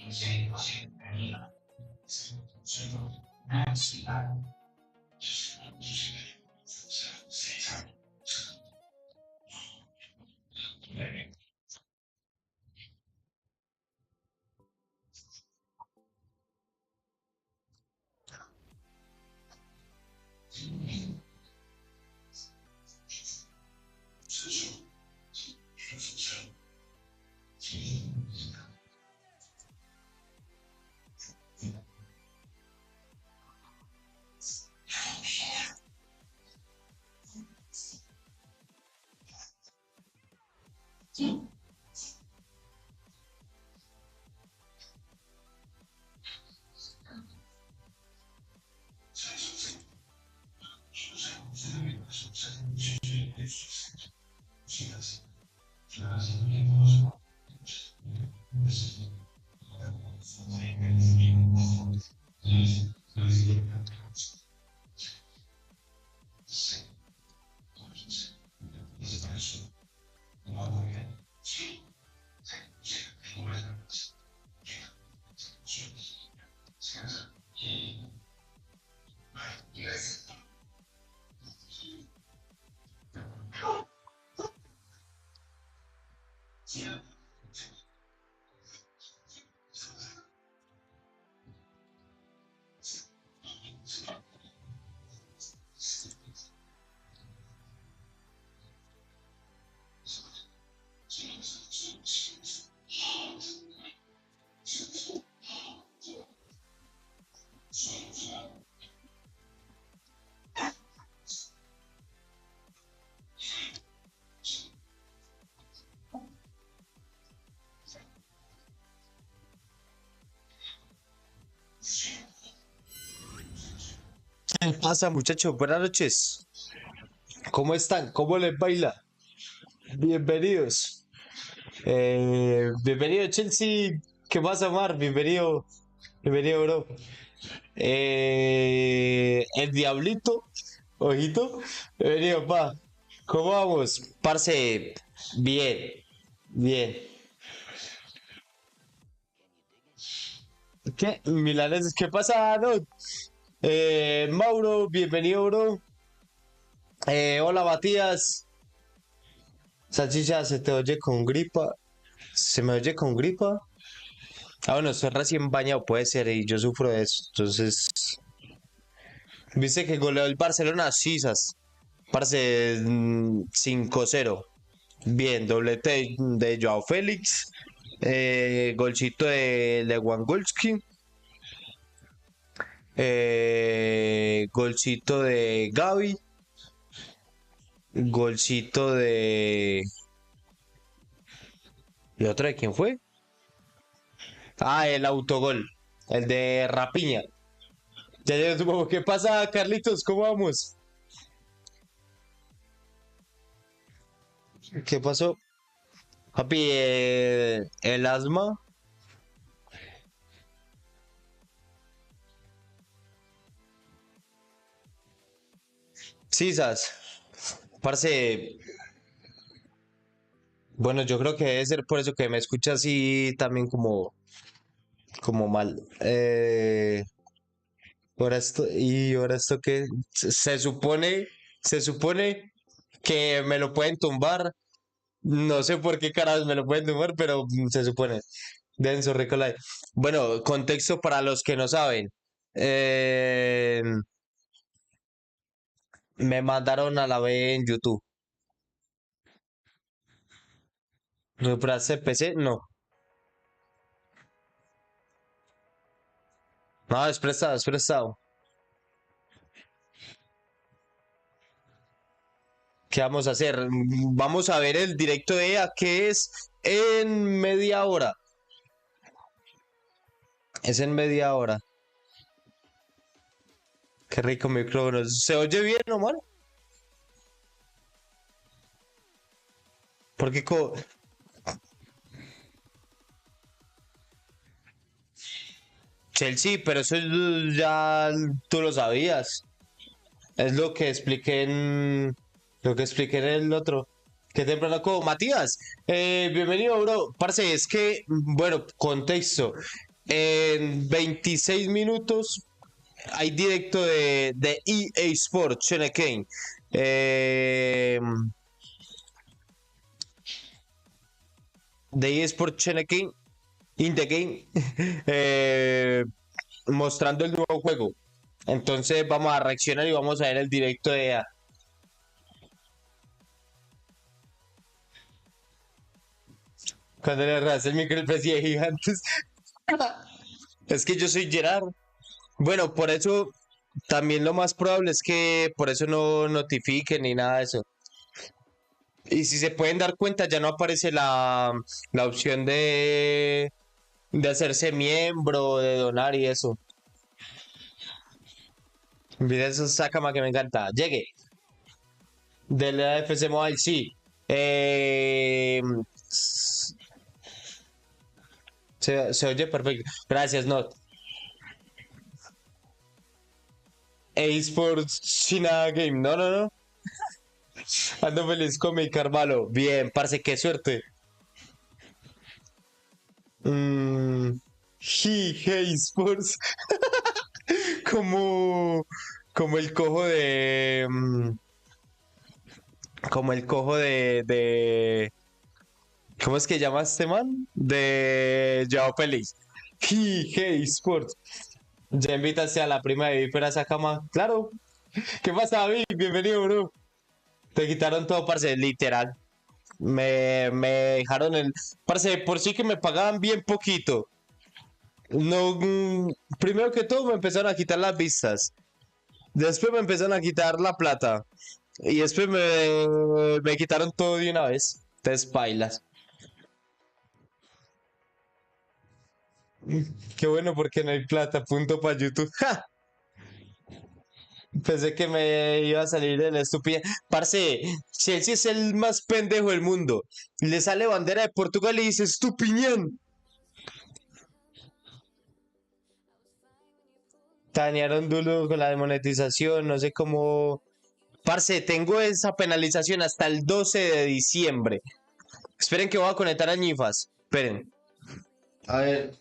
¿Qué pasa, muchachos? Buenas noches. ¿Cómo están? ¿Cómo les baila? Bienvenidos. Bienvenido, Chelsea. ¿Qué pasa, Mar? Bienvenido. Bienvenido, bro. El Diablito. Ojito. Bienvenido, pa. ¿Cómo vamos? Parce, bien. Bien. ¿Qué? Milaneses, ¿qué pasa? No. Mauro, bienvenido, bro. Hola, Matías. Salchicha, se te oye con gripa. ¿Se me oye con gripa? Ah, bueno, estoy recién bañado, puede ser, y yo sufro de eso. Entonces, ¿viste que goleó el Barcelona? Sisas. Parce, 5-0. Bien, doblete de Joao Félix. Golcito de Lewandowski. Golcito de Gavi. Golcito de... ¿Y otra de quién fue? Ah, el autogol. El de Rapiña. Ya supongo. ¿Qué pasa, Carlitos? ¿Cómo vamos? ¿Qué pasó? Papi, el asma. Sisas. Parce, bueno, yo creo que debe ser por eso que me escucha así también como mal. Ahora esto que se supone que me lo pueden tumbar. No sé por qué caras me lo pueden tumbar, pero se supone. Denso, Recolai. Bueno, contexto para los que no saben. Eh, Me mandaron a la B en YouTube. ¿Recuperaste PC? No. No, es prestado, es prestado. ¿Qué vamos a hacer? Vamos a ver el directo de EA, que es en media hora. Es en media hora. Qué rico micrófono. ¿Se oye bien, Omar? Porque Chelsea, pero eso ya tú lo sabías. Es lo que expliqué en el otro. Qué temprano como Matías. Bienvenido, bro. Parce, es que, bueno, contexto. En 26 minutos hay directo de EA Sports, Kane. Eh, de EA Sports Kane, in the game, mostrando el nuevo juego. Entonces vamos a reaccionar y vamos a ver el directo de EA. Cuando le arrasa el micro el precio de gigantes. Es que yo soy Gerard. Bueno, por eso también lo más probable es que por eso no notifiquen ni nada de eso. Y si se pueden dar cuenta, ya no aparece la opción de hacerse miembro, de donar y eso. Mira eso, Sakama que me encanta. Llegue. Del fifamobile, sí. Se oye perfecto. Gracias, Not. eSports China Game. No, no, no. Ando feliz con mi Carvalho. Bien, parce, qué suerte. Hey Sports. Como, como el cojo de. Como el cojo de. ¿Cómo es que llama este man? De Joao Félix. Hey Sports. Ya invitaste a la prima de Viper a esa cama. Claro. ¿Qué pasa, David? Bienvenido, bro. Te quitaron todo, parce, literal. Me dejaron el. Parce, por sí que me pagaban bien poquito. No, primero que todo me empezaron a quitar las vistas. Después me empezaron a quitar la plata. Y después me quitaron todo de una vez. Entonces, pailas. Qué bueno porque no hay plata. Punto para YouTube. ¡Ja! Pensé que me iba a salir de la estupidez. Parce, Chelsea es el más pendejo del mundo. Le sale bandera de Portugal y dice estupiñán. Tanearon duro con la demonetización, no sé cómo. Parce, tengo esa penalización hasta el 12 de diciembre. Esperen que voy a conectar a Ñifas. Esperen. A ver.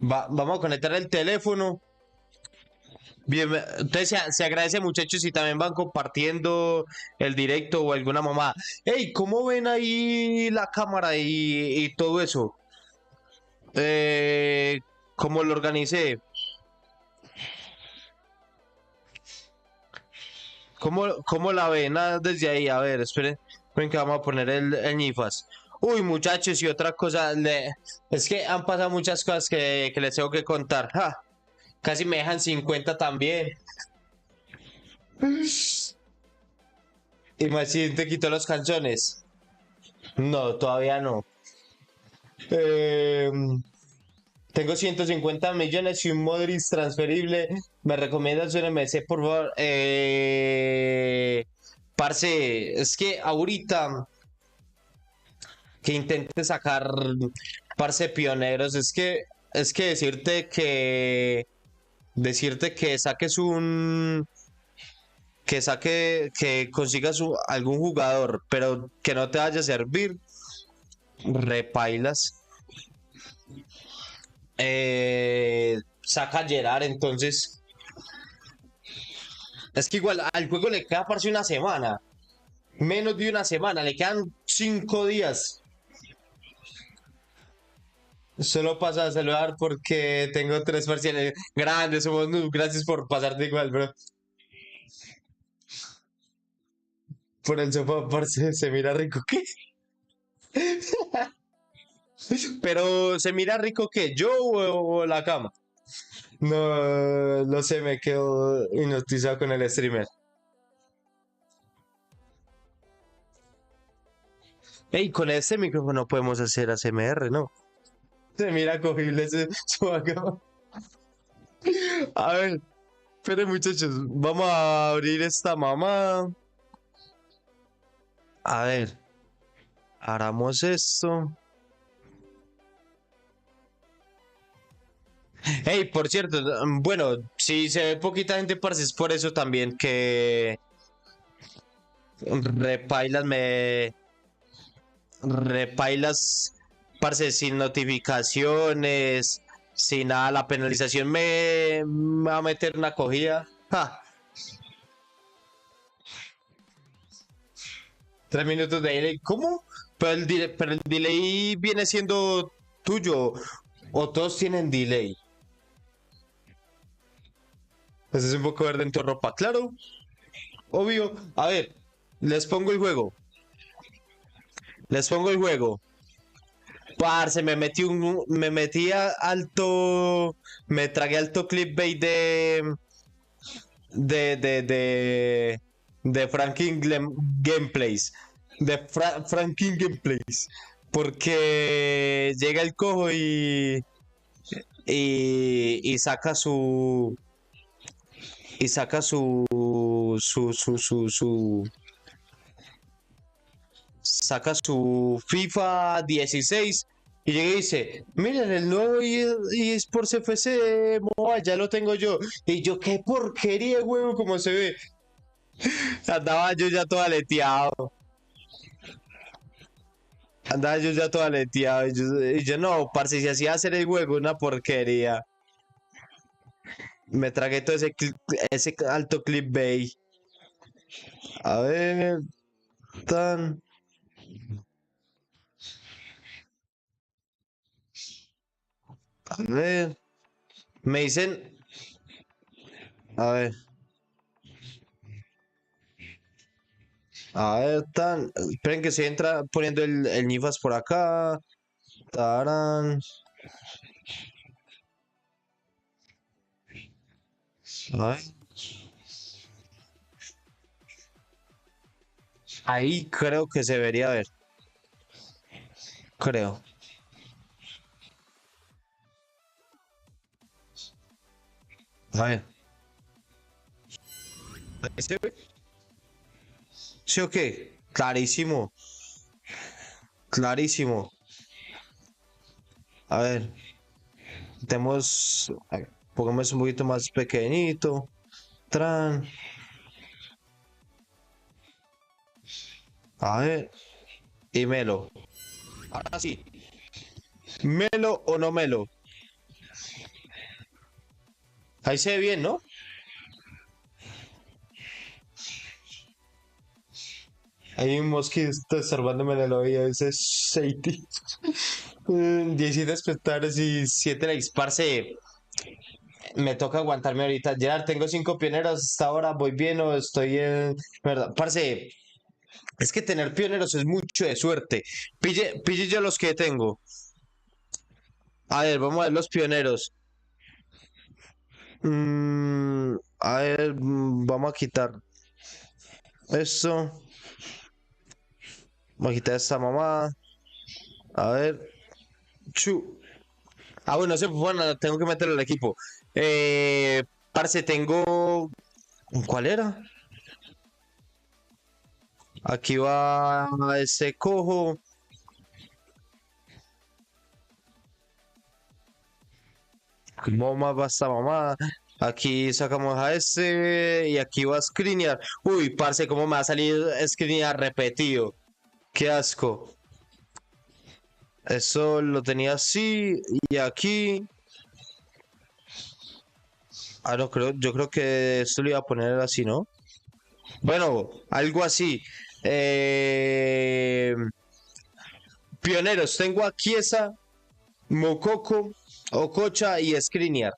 Vamos a conectar el teléfono. Bien, entonces se agradece, muchachos, si también van compartiendo el directo o alguna mamá. Hey, ¿cómo ven ahí la cámara y todo eso? ¿Cómo lo organicé? ¿Cómo la ven desde ahí? A ver, esperen, esperen que vamos a poner el Ñifas. Uy, muchachos, y otra cosa, es que han pasado muchas cosas que les tengo que contar. ¡Ja! Casi me dejan 50 también. Imagínate, quitó los canciones. No, todavía no. Eh, Tengo 150 millones y un Modric transferible. ¿Me recomiendas un MC, por favor? Parce, es que ahorita que intente sacar, parce, pioneros, es que decirte que saques que consigas algún jugador, pero que no te vaya a servir, repailas. Saca a Gerard, entonces es que igual al juego le queda parece una semana, menos de una semana, le quedan 5 días. Solo pasa a saludar porque tengo 3 parciales grandes, somos gracias por pasarte igual, bro. Por el sofá, parce, se mira rico, ¿qué? Pero se mira rico, ¿qué? ¿Yo o la cama? No, no sé, me quedo hipnotizado con el streamer. Ey, con este micrófono podemos hacer ASMR, ¿no? Se mira cogible ese chubacá. A ver, esperen muchachos, vamos a abrir esta mamá. A ver, hagamos esto. Hey, por cierto, bueno, si se ve poquita gente, parce, es por eso también que repailas repailas, parce, sin notificaciones, sin nada, la penalización me va a meter una cogida. Ja, 3 minutos de delay. ¿Cómo? Pero el delay viene siendo tuyo. O todos tienen delay. Pues es un poco verde en tu ropa. Claro, obvio. A ver, les pongo el juego. Les pongo el juego. Parce, me metí a alto, me tragué alto clickbait de, de, de, de Gameplays, Franklin Gameplays, porque llega el cojo y saca su FIFA 16 y llega y dice, miren el nuevo eSports FC Mobile, ya lo tengo yo. Y yo, qué porquería, huevo, como se ve. Andaba yo ya todo aleteado. Andaba yo ya todo aleteado. Y yo no, parce, si hacía hacer el juego una porquería. Me tragué todo ese alto clickbait. A ver, tan. A ver. Me dicen. A ver. A ver, tan. Esperen que se entra poniendo el Nifas por acá. Tarán. A ver. Ahí creo que se debería ver. Creo. A ver. ¿Ahí se ve? ¿Sí o qué? Clarísimo. Clarísimo. A ver. Tenemos. A ver, pongamos un poquito más pequeñito. Tran. A ver. Y Melo. Ahora sí. ¿Melo o no Melo? Ahí se ve bien, ¿no? Hay un mosquito observándome en el oído. Dice Shady. 17 espectadores y 7 likes. Parce, me toca aguantarme ahorita. Ya tengo 5 pioneros hasta ahora. Voy bien o estoy en. ¿Verdad? Parce, es que tener pioneros es mucho de suerte. Pille yo los que tengo. A ver, vamos a ver los pioneros. A ver, vamos a quitar esto. Vamos a quitar esta mamada. A ver. Chu. Ah, bueno, bueno, tengo que meterlo al equipo. Parce, tengo. ¿Cuál era? Aquí va ese cojo. ¿Cómo más va esta mamada? Aquí sacamos a ese y aquí va a screenear. Uy, parce, ¿cómo me va a salir screenear repetido? Qué asco. Eso lo tenía así y aquí. Ah, no, yo creo que esto lo iba a poner así, ¿no? Bueno, algo así. Eh, Pioneros, tengo aquí esa, Mococo, Ococha y Skriniar.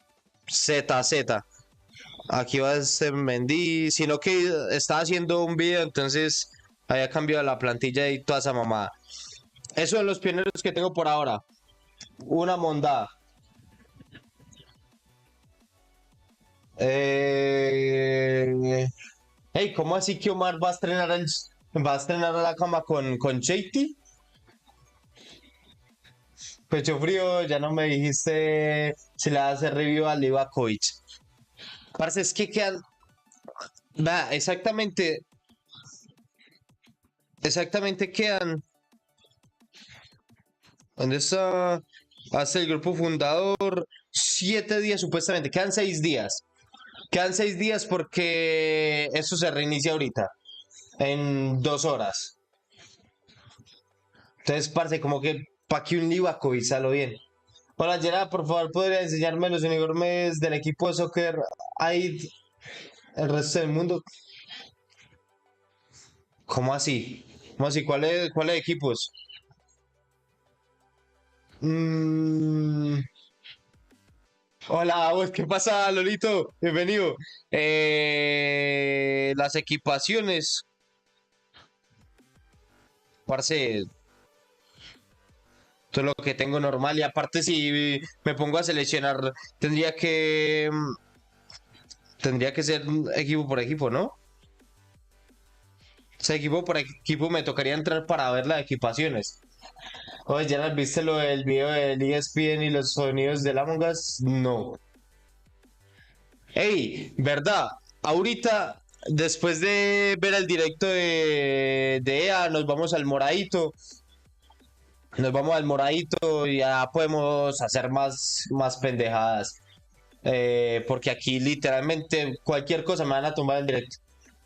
Z. Aquí va a ser Mendy, sino que estaba haciendo un video, entonces había cambiado la plantilla y toda esa mamada. Esos son los pioneros que tengo por ahora. Una monda. Hey, ¿cómo así que Omar va a estrenar a la cama con Cheiti? Pecho frío, ya no me dijiste si le vas a hacer review a Livakovic. Parce, es que quedan. Exactamente. Exactamente quedan. ¿Dónde está? Hace el grupo fundador. 7 días supuestamente. Quedan 6 días. Quedan 6 días porque eso se reinicia ahorita. En 2 horas. Entonces, parce, como que pa' que un Livakovic salo bien. Hola Gerard, por favor, ¿podría enseñarme los uniformes del equipo de soccer ahí el resto del mundo? ¿Cómo así? ¿Cómo así? ¿Cuáles equipos? Mm, hola, ¿qué pasa, Lolito? Bienvenido. Las equipaciones, parce, todo lo que tengo normal y aparte si me pongo a seleccionar, tendría que tendría que ser equipo por equipo, ¿no? O sea, equipo por equipo me tocaría entrar para ver las equipaciones. Oye, ¿ya viste lo del video del ESPN y los sonidos del Among Us? No. Ey, ¿verdad? Ahorita, después de ver el directo de EA, nos vamos al Moradito. Nos vamos al Moradito y ya podemos hacer más pendejadas. Porque aquí literalmente cualquier cosa me van a tumbar el directo.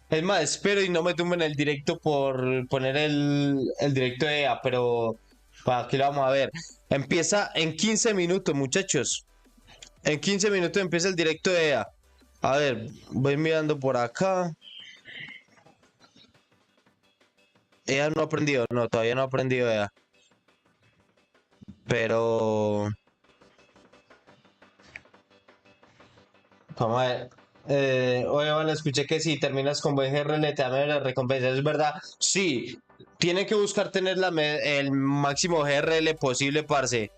Es más, espero y no me tumben el directo por poner el directo de EA, pero aquí lo vamos a ver. Empieza en 15 minutos, muchachos. En 15 minutos empieza el directo de EA. A ver, voy mirando por acá. EA no ha aprendido, no, todavía no ha aprendido EA. Pero, vamos a ver. Oye, vale, escuché que si terminas con buen GRL te dan la recompensa, ¿es verdad? Sí, tienen que buscar tener el máximo GRL posible, parce.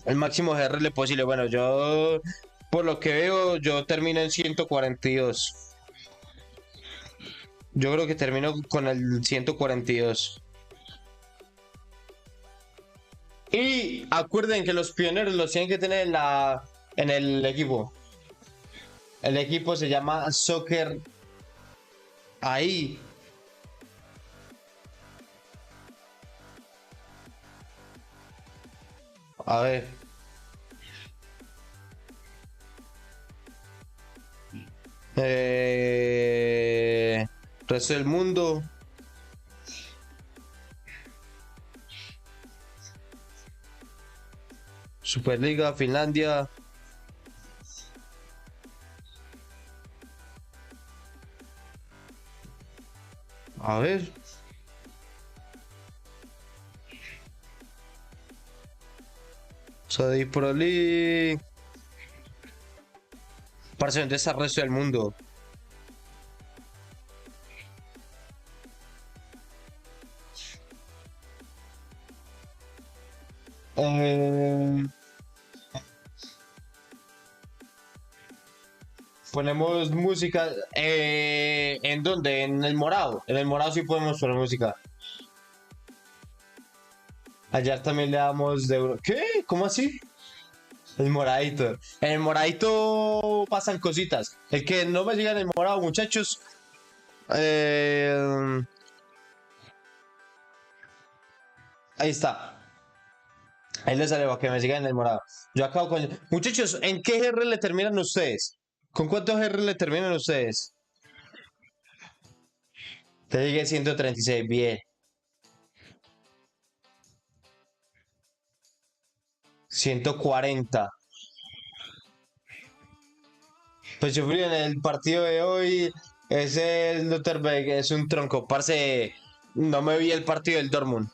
El máximo GRL posible. Bueno, yo, por lo que veo, yo termino en 142. Yo creo que termino con el 142. Y acuerden que los pioneros los tienen que tener en el equipo. El equipo se llama Soccer ahí. A ver. Resto del mundo. Superliga, Finlandia. A ver. Saudi Pro League. Parce, ¿dónde está el resto del mundo? Eh, ponemos música. ¿En dónde? En el morado. En el morado sí podemos poner música. Ayer también le damos de euro. ¿Qué? ¿Cómo así? El moradito. En el moradito pasan cositas. El que no me siga en el morado, muchachos. eh, ahí está. Ahí les sale para que me sigan en el morado. Yo acabo con. Muchachos, ¿en qué GR le terminan ustedes? ¿Con cuántos GR le terminan ustedes? Te llegué 136. Bien. 140. Pues yo fui en el partido de hoy. Ese Lutherberg es un tronco. Parce, no me vi el partido del Dortmund.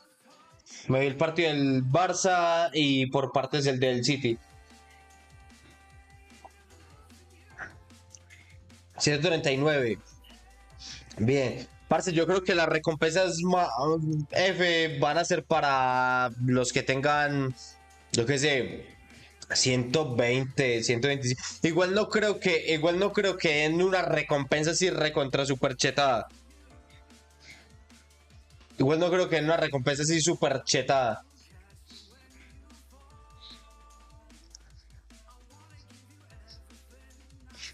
Me vi el partido del Barça y por partes el del City. 139. Bien. Parce, yo creo que las recompensas F van a ser para los que tengan, yo qué sé, 120, 125. Igual no creo que en una recompensa así recontra super chetada. Igual no creo que en una recompensa así super chetada.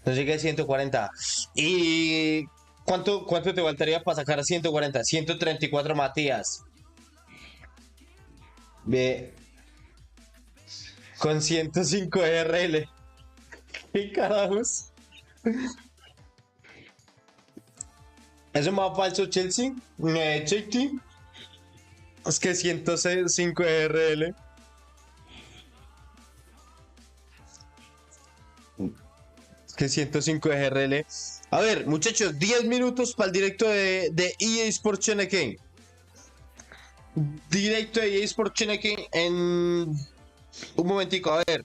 No llegué a 140. ¿Y cuánto te faltaría para sacar a 140? 134 Matías. Ve, con 105 RL. ¿Qué carajos? ¿Eso más falso Chelsea? Chelsea. Es que 105 RL. Es que 105 RL. A ver, muchachos, 10 minutos para el directo de EA Sports Cheneken. Directo de EA Sports Cheneken en un momentico, a ver.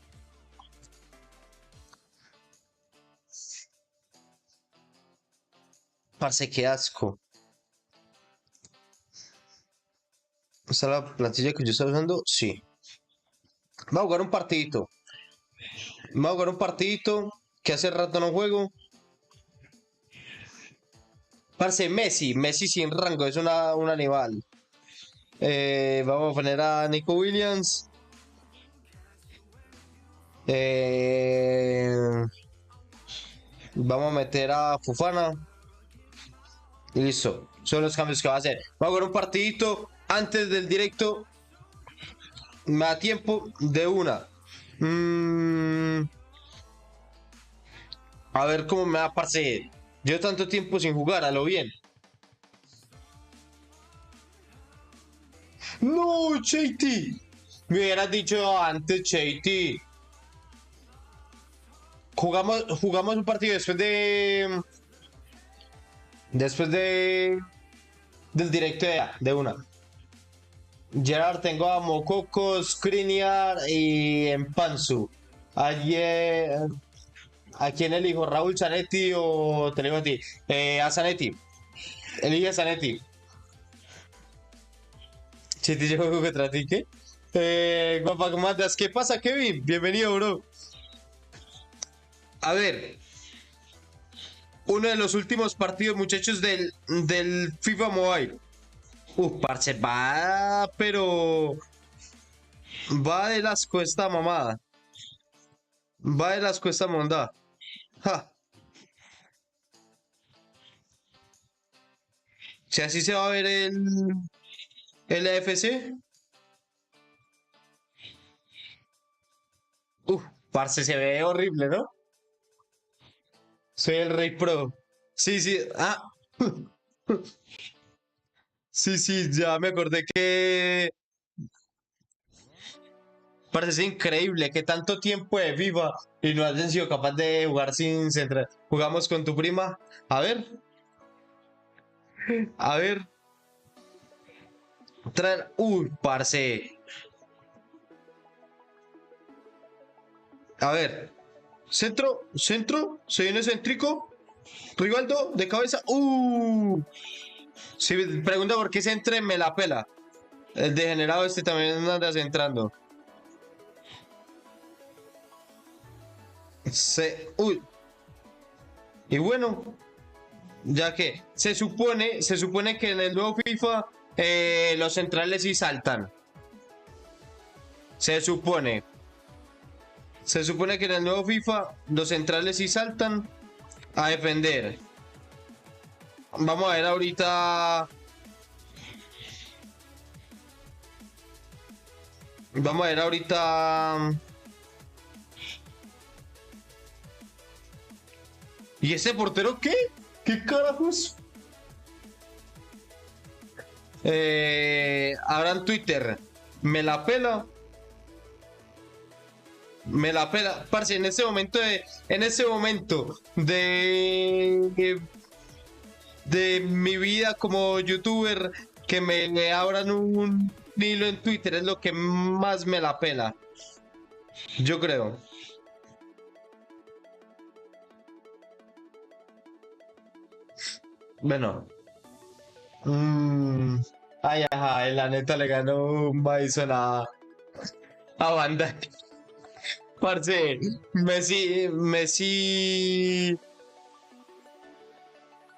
Parce, qué asco. ¿Esta es la plantilla que yo estaba usando? Sí. Vamos a jugar un partidito. Vamos a jugar un partidito que hace rato no juego. Parce, Messi sin rango, es un animal. Vamos a poner a Nico Williams. Vamos a meter a Fofana. Y listo. Son los cambios que va a hacer. Vamos a jugar un partidito antes del directo. Me da tiempo de una. A ver cómo me va, parce. Yo tanto tiempo sin jugar, a lo bien. No, JT. Me hubieras dicho antes, JT. Jugamos un partido después de. Después del directo de una. Gerard, tengo a Mococo, Skriniar y Empansu. Ayer. ¿A quién elijo? ¿Raúl Zanetti o te elijo a ti? A Zanetti. Elige a Zanetti. Si te llevo contra ti, ¿qué? Guapa, ¿cómo andas? ¿Qué pasa, Kevin? Bienvenido, bro. A ver. Uno de los últimos partidos, muchachos, del FIFA Mobile. Parce, va, pero. Va de las esta mamada. Va de las esta monda. Ja. Si así se va a ver el FC. Parce, se ve horrible, ¿no? Soy el Rey Pro. Sí, sí. Ah. Sí, sí, ya me acordé que. Parece increíble que tanto tiempo de FIFA y no hayan sido capaz de jugar sin central. Jugamos con tu prima. A ver. A ver. Traer. Parce. A ver. Centro, centro. Se viene céntrico. Rivaldo, de cabeza. Si pregunta por qué se entre, me la pela. El degenerado este también anda centrando. Y bueno, ya que se supone que en el nuevo FIFA los centrales sí saltan. Se supone. Se supone que en el nuevo FIFA los centrales sí saltan a defender. Vamos a ver ahorita. Vamos a ver ahorita. ¿Y ese portero qué? ¿Qué carajos? Ahora en Twitter. Me la pela. Me la pela. Parce, en ese momento de mi vida como youtuber, que me abran un hilo en Twitter es lo que más me la pela. Yo creo. Bueno. Ay, ajá, la neta le ganó un Bison a Banda. Parce,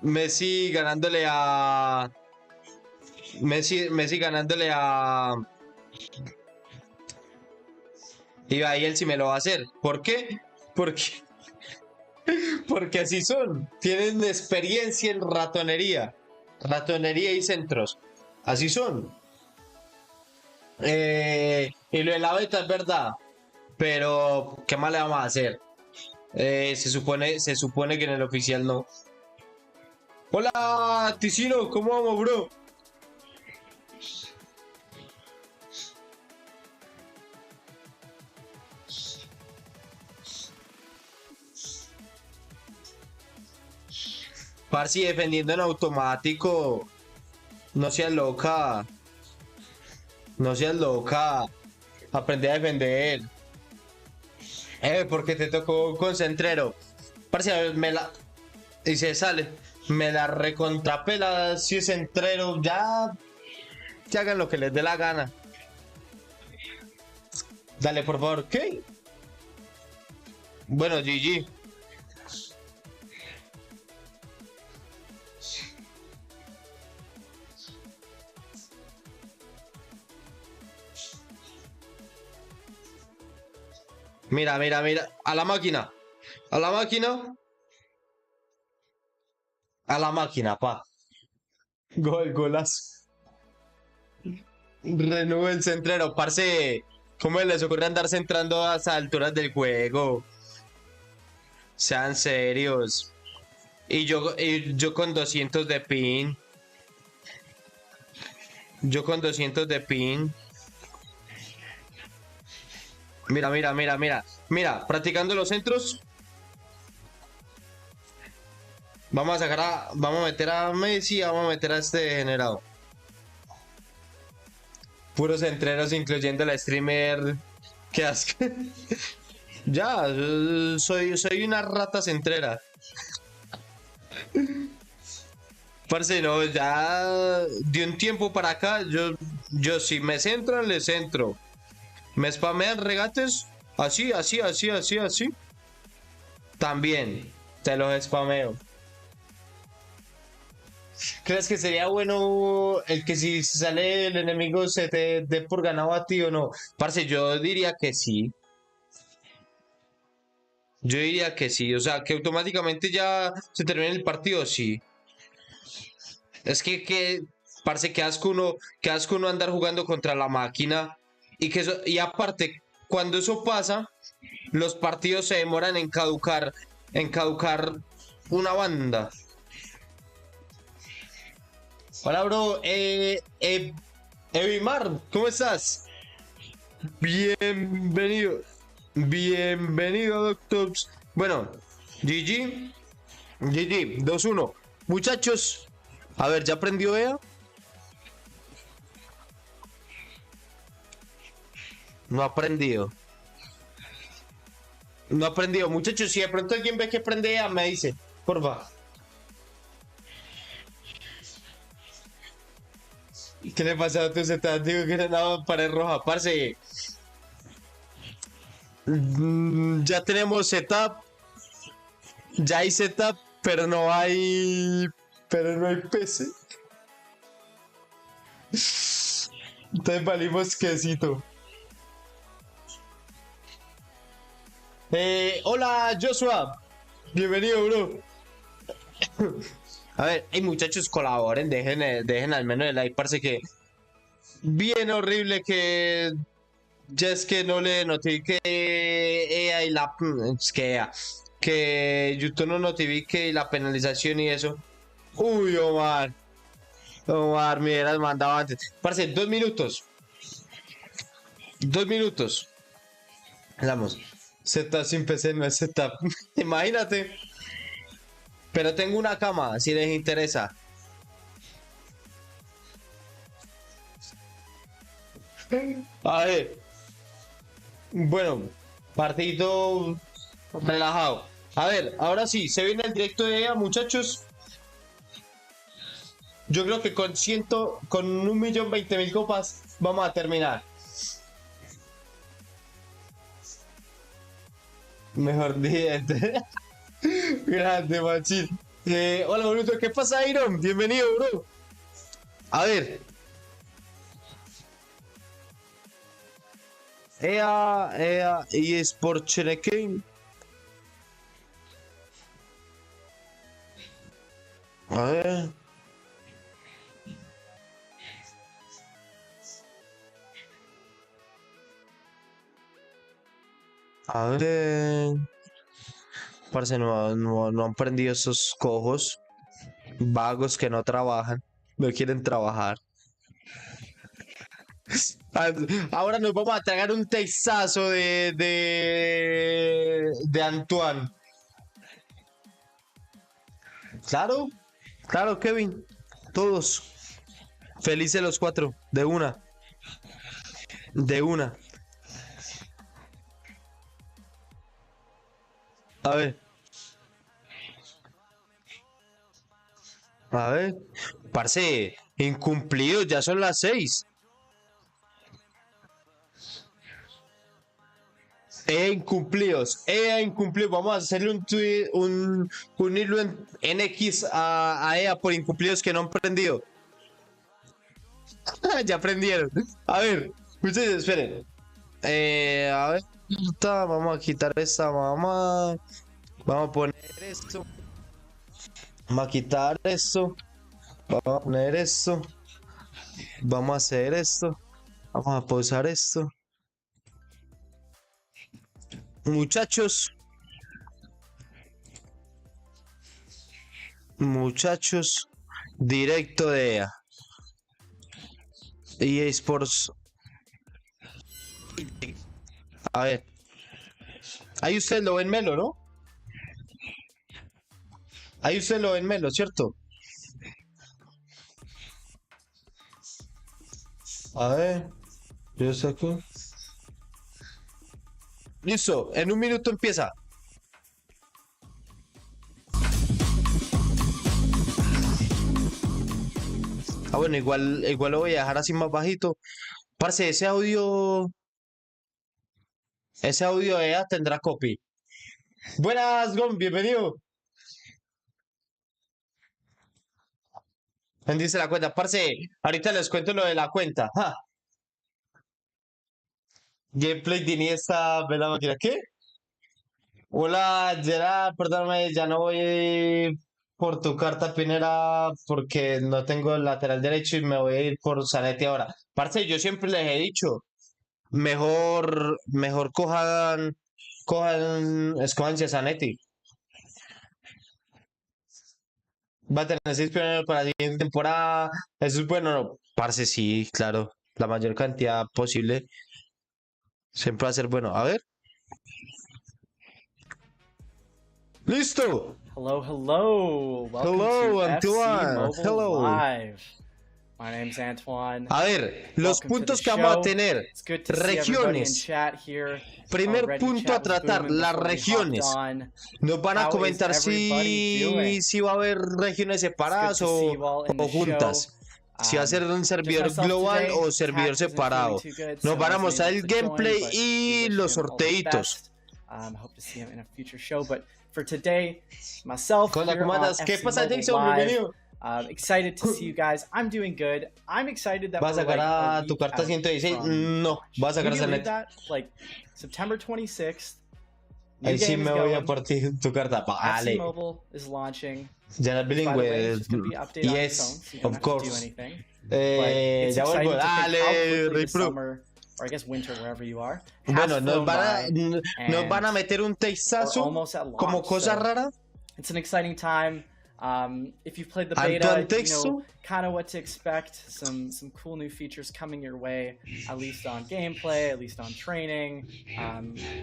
Messi ganándole a. Messi ganándole a. Y ahí él sí me lo va a hacer. ¿Por qué? Porque, porque así son. Tienen experiencia en ratonería. Ratonería y centros. Así son. Y lo de la beta es verdad. Pero, ¿qué más le vamos a hacer? Se supone que en el oficial no. Hola, Ticino, ¿cómo vamos, bro? Parce, defendiendo en automático. No seas loca. No seas loca. Aprende a defender. Porque te tocó con centrero. Parce, a ver, me la. Y se sale. Me la recontrapela si es centrero. Ya. Que hagan lo que les dé la gana. Dale, por favor. ¿Qué? Bueno, GG. Mira, mira, mira. A la máquina. A la máquina. A la máquina, pa. Gol, golazo. Renueve el centrero. Parce, ¿cómo les ocurre andar centrando a las alturas del juego? Sean serios. Y yo con 200 de pin. Yo con 200 de pin. Mira, mira, mira, mira. Mira, practicando los centros. Vamos a sacar a. Vamos a meter a Messi. Vamos a meter a este degenerado. Puros centreros, incluyendo la streamer. Qué asco. Ya, soy una rata centrera. Parce, no, ya de un tiempo para acá, yo si me centran, le centro. Me spamean regates, así, así, así, así, así. También, te los spameo. ¿Crees que sería bueno el que si sale el enemigo se te dé por ganado a ti o no? Parce, yo diría que sí. Yo diría que sí. O sea, que automáticamente ya se termine el partido, sí. Es que parce, qué asco uno andar jugando contra la máquina. Y aparte, cuando eso pasa, los partidos se demoran en caducar una banda. Hola, bro. Evimar, ¿cómo estás? Bienvenido. Bienvenido, Doctors. Bueno, GG. GG, 2-1. Muchachos, a ver, ¿ya aprendió EA? No ha aprendido. No ha aprendido. Muchachos, si de pronto alguien ve que aprende EA, me dice, porfa. ¿Qué le pasa a tu setup? Digo que era una pared roja, parce. Ya tenemos setup. Ya hay setup, pero no hay. Pero no hay PC. Entonces valimos quesito. Hola, Joshua. Bienvenido, bro. A ver, hey muchachos, colaboren, dejen al menos el like, parce que bien horrible que ya es que no le notifique EA y la es que EA, que YouTube no notifique la penalización y eso. Uy, Omar, me hubieras mandado antes. Parce, 2 minutos. 2 minutos. Vamos. Setup sin PC no es setup. Imagínate. Pero tengo una cama, si les interesa. A ver. Bueno, partido relajado. A ver, ahora sí, se viene el directo de EA, muchachos. Yo creo que con 1.020.000 copas vamos a terminar. Mejor diente. Grande, machín. Hola, Bruto, ¿qué pasa, Iron? Bienvenido, bro. A ver. Y es por Chenequén. A ver. A ver. Parce, no han prendido esos cojos vagos que no trabajan. No quieren trabajar. Ahora nos vamos a tragar un texazo de Antoine. Claro, Claro, Kevin. Todos. Felices los cuatro. De una. De una. A ver. A ver. Parce, incumplidos, ya son las 6. Incumplidos, incumplidos. Vamos a hacerle un tweet, un hilo en X a EA por incumplidos que no han prendido. Ya aprendieron. A ver, ustedes esperen. A ver, vamos a quitar esta mamá. Vamos a poner esto. Vamos a quitar esto. Vamos a poner esto. Vamos a hacer esto. Vamos a pausar esto. Muchachos. Muchachos. Directo de EA. EA Sports. A ver. Ahí ustedes lo ven Melo, ¿no? Ahí ustedes lo ven Melo, ¿cierto? A ver. Yo saco. Listo, en un minuto empieza. Ah, bueno, igual lo voy a dejar así más bajito. Parce, ese audio de EA tendrá copy. Buenas, Gon, bienvenido. Bendice la cuenta. Parce, ahorita les cuento lo de la cuenta. ¡Ja! Gameplay de Iniesta, ve la máquina. ¿Qué? Hola, Gerard, perdóname, ya no voy por tu carta Pinera porque no tengo el lateral derecho y me voy a ir por Zanetti ahora. Parce, yo siempre les he dicho, mejor escójanse a Zanetti. Va a tener 6 pioneros para la siguiente temporada. Eso es bueno, ¿no? Parce, sí, claro. La mayor cantidad posible siempre va a ser bueno. A ver. ¡Listo! Hello, hello. Welcome Hello, to Antoine. FC Mobile Hello. Live. My name's Antoine. A ver, los Welcome to puntos the que vamos a show. tener. It's good to see everybody in Regiones. chat here. Primer Already punto a chat was tratar, booming las before we regiones. hopped on. Nos van a How is comentar everybody doing? si va a haber regiones It's good separadas to see you all in o the show. juntas. Si va a ser un servidor Just myself global today. o servidor Cat isn't separado. feeling too good, Nos so van a wasn't mostrar able el to join, gameplay but we y wish los him all the sorteitos. best. Hope to see him in a future show. But for today, myself Con la here on comandas, ¿qué FC pasa, Mobile Jason? Live. Bienvenido. Excited to see you guys. I'm doing good. I'm excited that ¿Vas a we're sacar like a tu carta out 116? from No, launch. vas a Can sacar a you believe Zanetti. that? Like September 26th. New Ahí sí game me is voy a going. partir tu carta. FC Vale. Mobile is launching. Ya no es By the way, bilingüe. it's just going to be updated on your phone, Yes, so you don't of have to do course. anything. But it's Ya exciting vuelvo. to think how Dale, quickly the Repro. summer, or I guess winter, wherever you are, has Bueno, flown by, nos van a and meter un we're textazo almost at como launch. cosa So rara. it's an exciting time. If you've played the beta, Antoine you Texto. know kind of what to expect. Some cool new features coming your way, at least on gameplay, at least on training.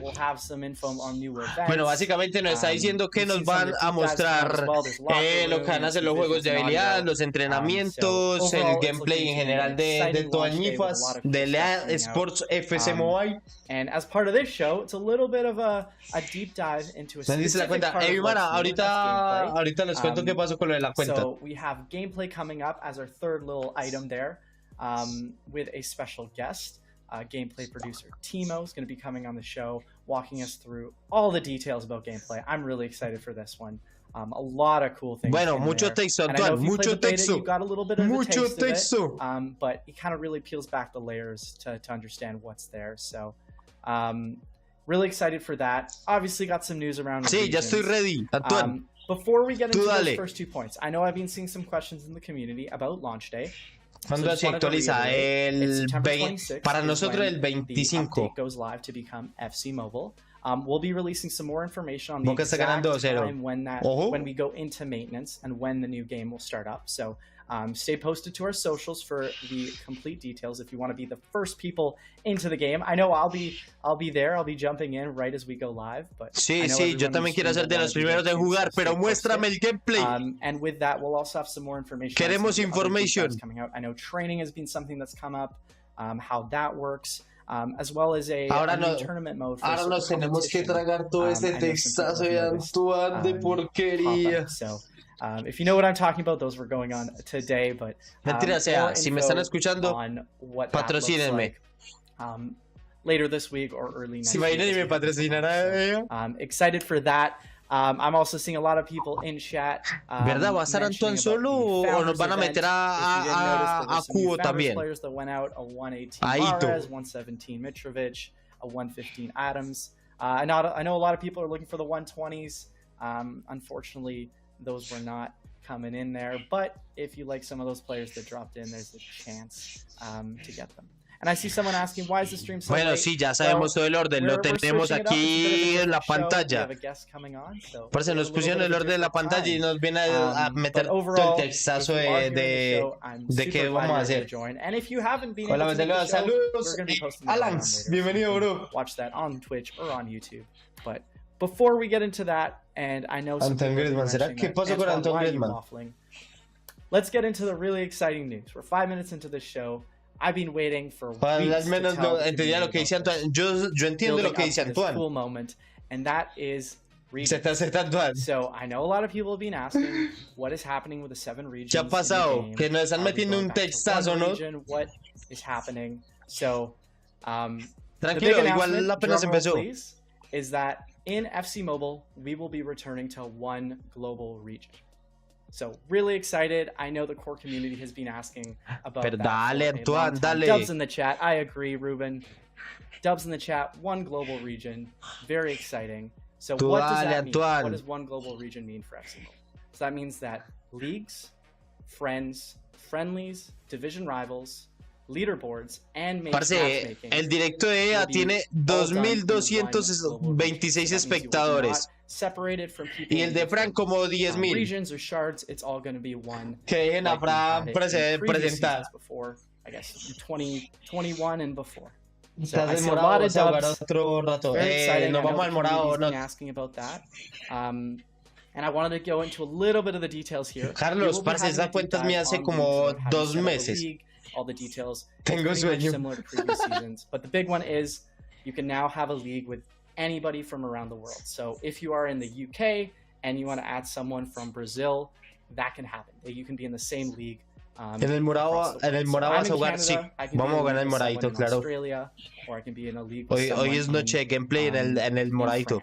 We'll have some info on new events. Bueno, básicamente nos está diciendo que we've nos seen some van of the a deep dives come out as mostrar well. There's locker lo room que van a and hacer some los juegos visuals de and habilidad, audio. los entrenamientos, So el overall, it's gameplay looking en to be an general de exciting todo launch day with a Añifas, lot of cool de stuff Lea coming out. Sports FC Mobile. And as part of this show, it's a little bit of a deep dive into a Me dice la specific cuenta. part of what's Mara, new, and that's gameplay. ahorita les cuento qué pasó con lo de la cuenta. So we have gameplay coming up as our third little item there, with a special guest. Gameplay producer Timo is going to be coming on the show, walking us through all the details about gameplay. I'm really excited for this one. A lot of cool things. Bueno, in mucho there. texto, And I know Antoine, if you mucho played the beta, texto. you got a little bit of Mucho a taste texto. of it, but it kind of really peels back the layers to understand what's there. So, really excited for that. Obviously, got some news around. Sí, ya estoy regions. ready, Antoine. Before we get into those dale. first 2 points, I know I've been seeing some questions in the community about launch day. Cuando se actualiza el 20, para nosotros el The 25. update goes live to become FC Mobile. We'll be releasing some more information on the Boca está exact ganando 2-0. time when Ojo. we go into maintenance and when the new game will start up. So Stay posted to our socials for the complete details if you want to be the first people into the game. I know I'll be there. I'll be jumping in right as we go live. But sí, yo también quiero ser de los primeros en jugar, pero muéstrame el gameplay. And with that, we'll also have some more information. Queremos information. Coming out. I know training has been something that's come up. How that works. As well as a new tournament mode. Ahora nos tenemos que tragar todo este textazo de Antoine de porquería. So, if you know what I'm talking about, those were going on today, but mentira sea, si me están escuchando, patrocínenme. Like, later this week or early next week. Si me patrocinará. Excited for that. I'm also seeing a lot of people in chat. ¿Verdad? ¿Va a estar Antoine solo o nos van a meter a Cubo también? Players that went out, a 118 Aito. Mahrez, 117 Mitrovic, a 115 Adams. I know a lot of people are looking for the 120s. Unfortunately, those were not coming in there. But if you like some of those players that dropped in, there's a chance to get them. And I see someone asking, why is the stream so bueno, late? sí, ya sabemos todo el orden, lo tenemos aquí en la pantalla. Parce, nos pusieron el orden de la pantalla y nos viene a meter todo el textazo de qué vamos a hacer. Hola, Metelo, saludos. Alan, bienvenido, bro. Watch that on Twitch or on YouTube. But before we get into that, and I know some Antoine Griezmann, ¿será qué pasó con Antoine Griezmann? Let's get into the really exciting news. We're 5 minutes into this show. I've been waiting for weeks al menos entendía lo que dice Antoine. Yo entiendo lo que dice Antoine. Cool moment, and that is Se está acercando Antoine. So I know a lot of people have been asking what is happening with the 7 regions. Ya ha pasado, que nos están metiendo un textazo, ¿no? What is happening? So, tranquilo, igual apenas empezó. Is that in FC Mobile we will be returning to 1 global region. So really excited. I know the core community has been asking about Pero that. Dale, Antoine, dale. Dubs in the chat. I agree, Ruben. Dubs in the chat. 1 global region. Very exciting. So what does that mean? What does 1 global region mean for FC Mobile? So that means that leagues, friends, friendlies, division rivals, leaderboards, and matchmaking. El directo de EA tiene 2.226 espectadores. Separated from people y el de Fran como 10.000. Regions or shards, it's all going to be one. Que dejen a Fran presentar. Before, I guess 2021 and before. So I see a lot of dubs. Otro rato. Nos vamos al morado. No. Asking about that. And I wanted to go into a little bit of the details here. Carlos, parce, esa cuenta es mía hace como 2 meses. All the details. Tengo sueño. Similar to previous seasons, but the big one is you can now have a league with anybody from around the world. So if you are in the UK and you want to add someone from Brazil, that can happen. You can be in the same league. En el morado vas a jugar, sí. Vamos a ganar el moradito, claro. Hoy es noche de gameplay en el moradito.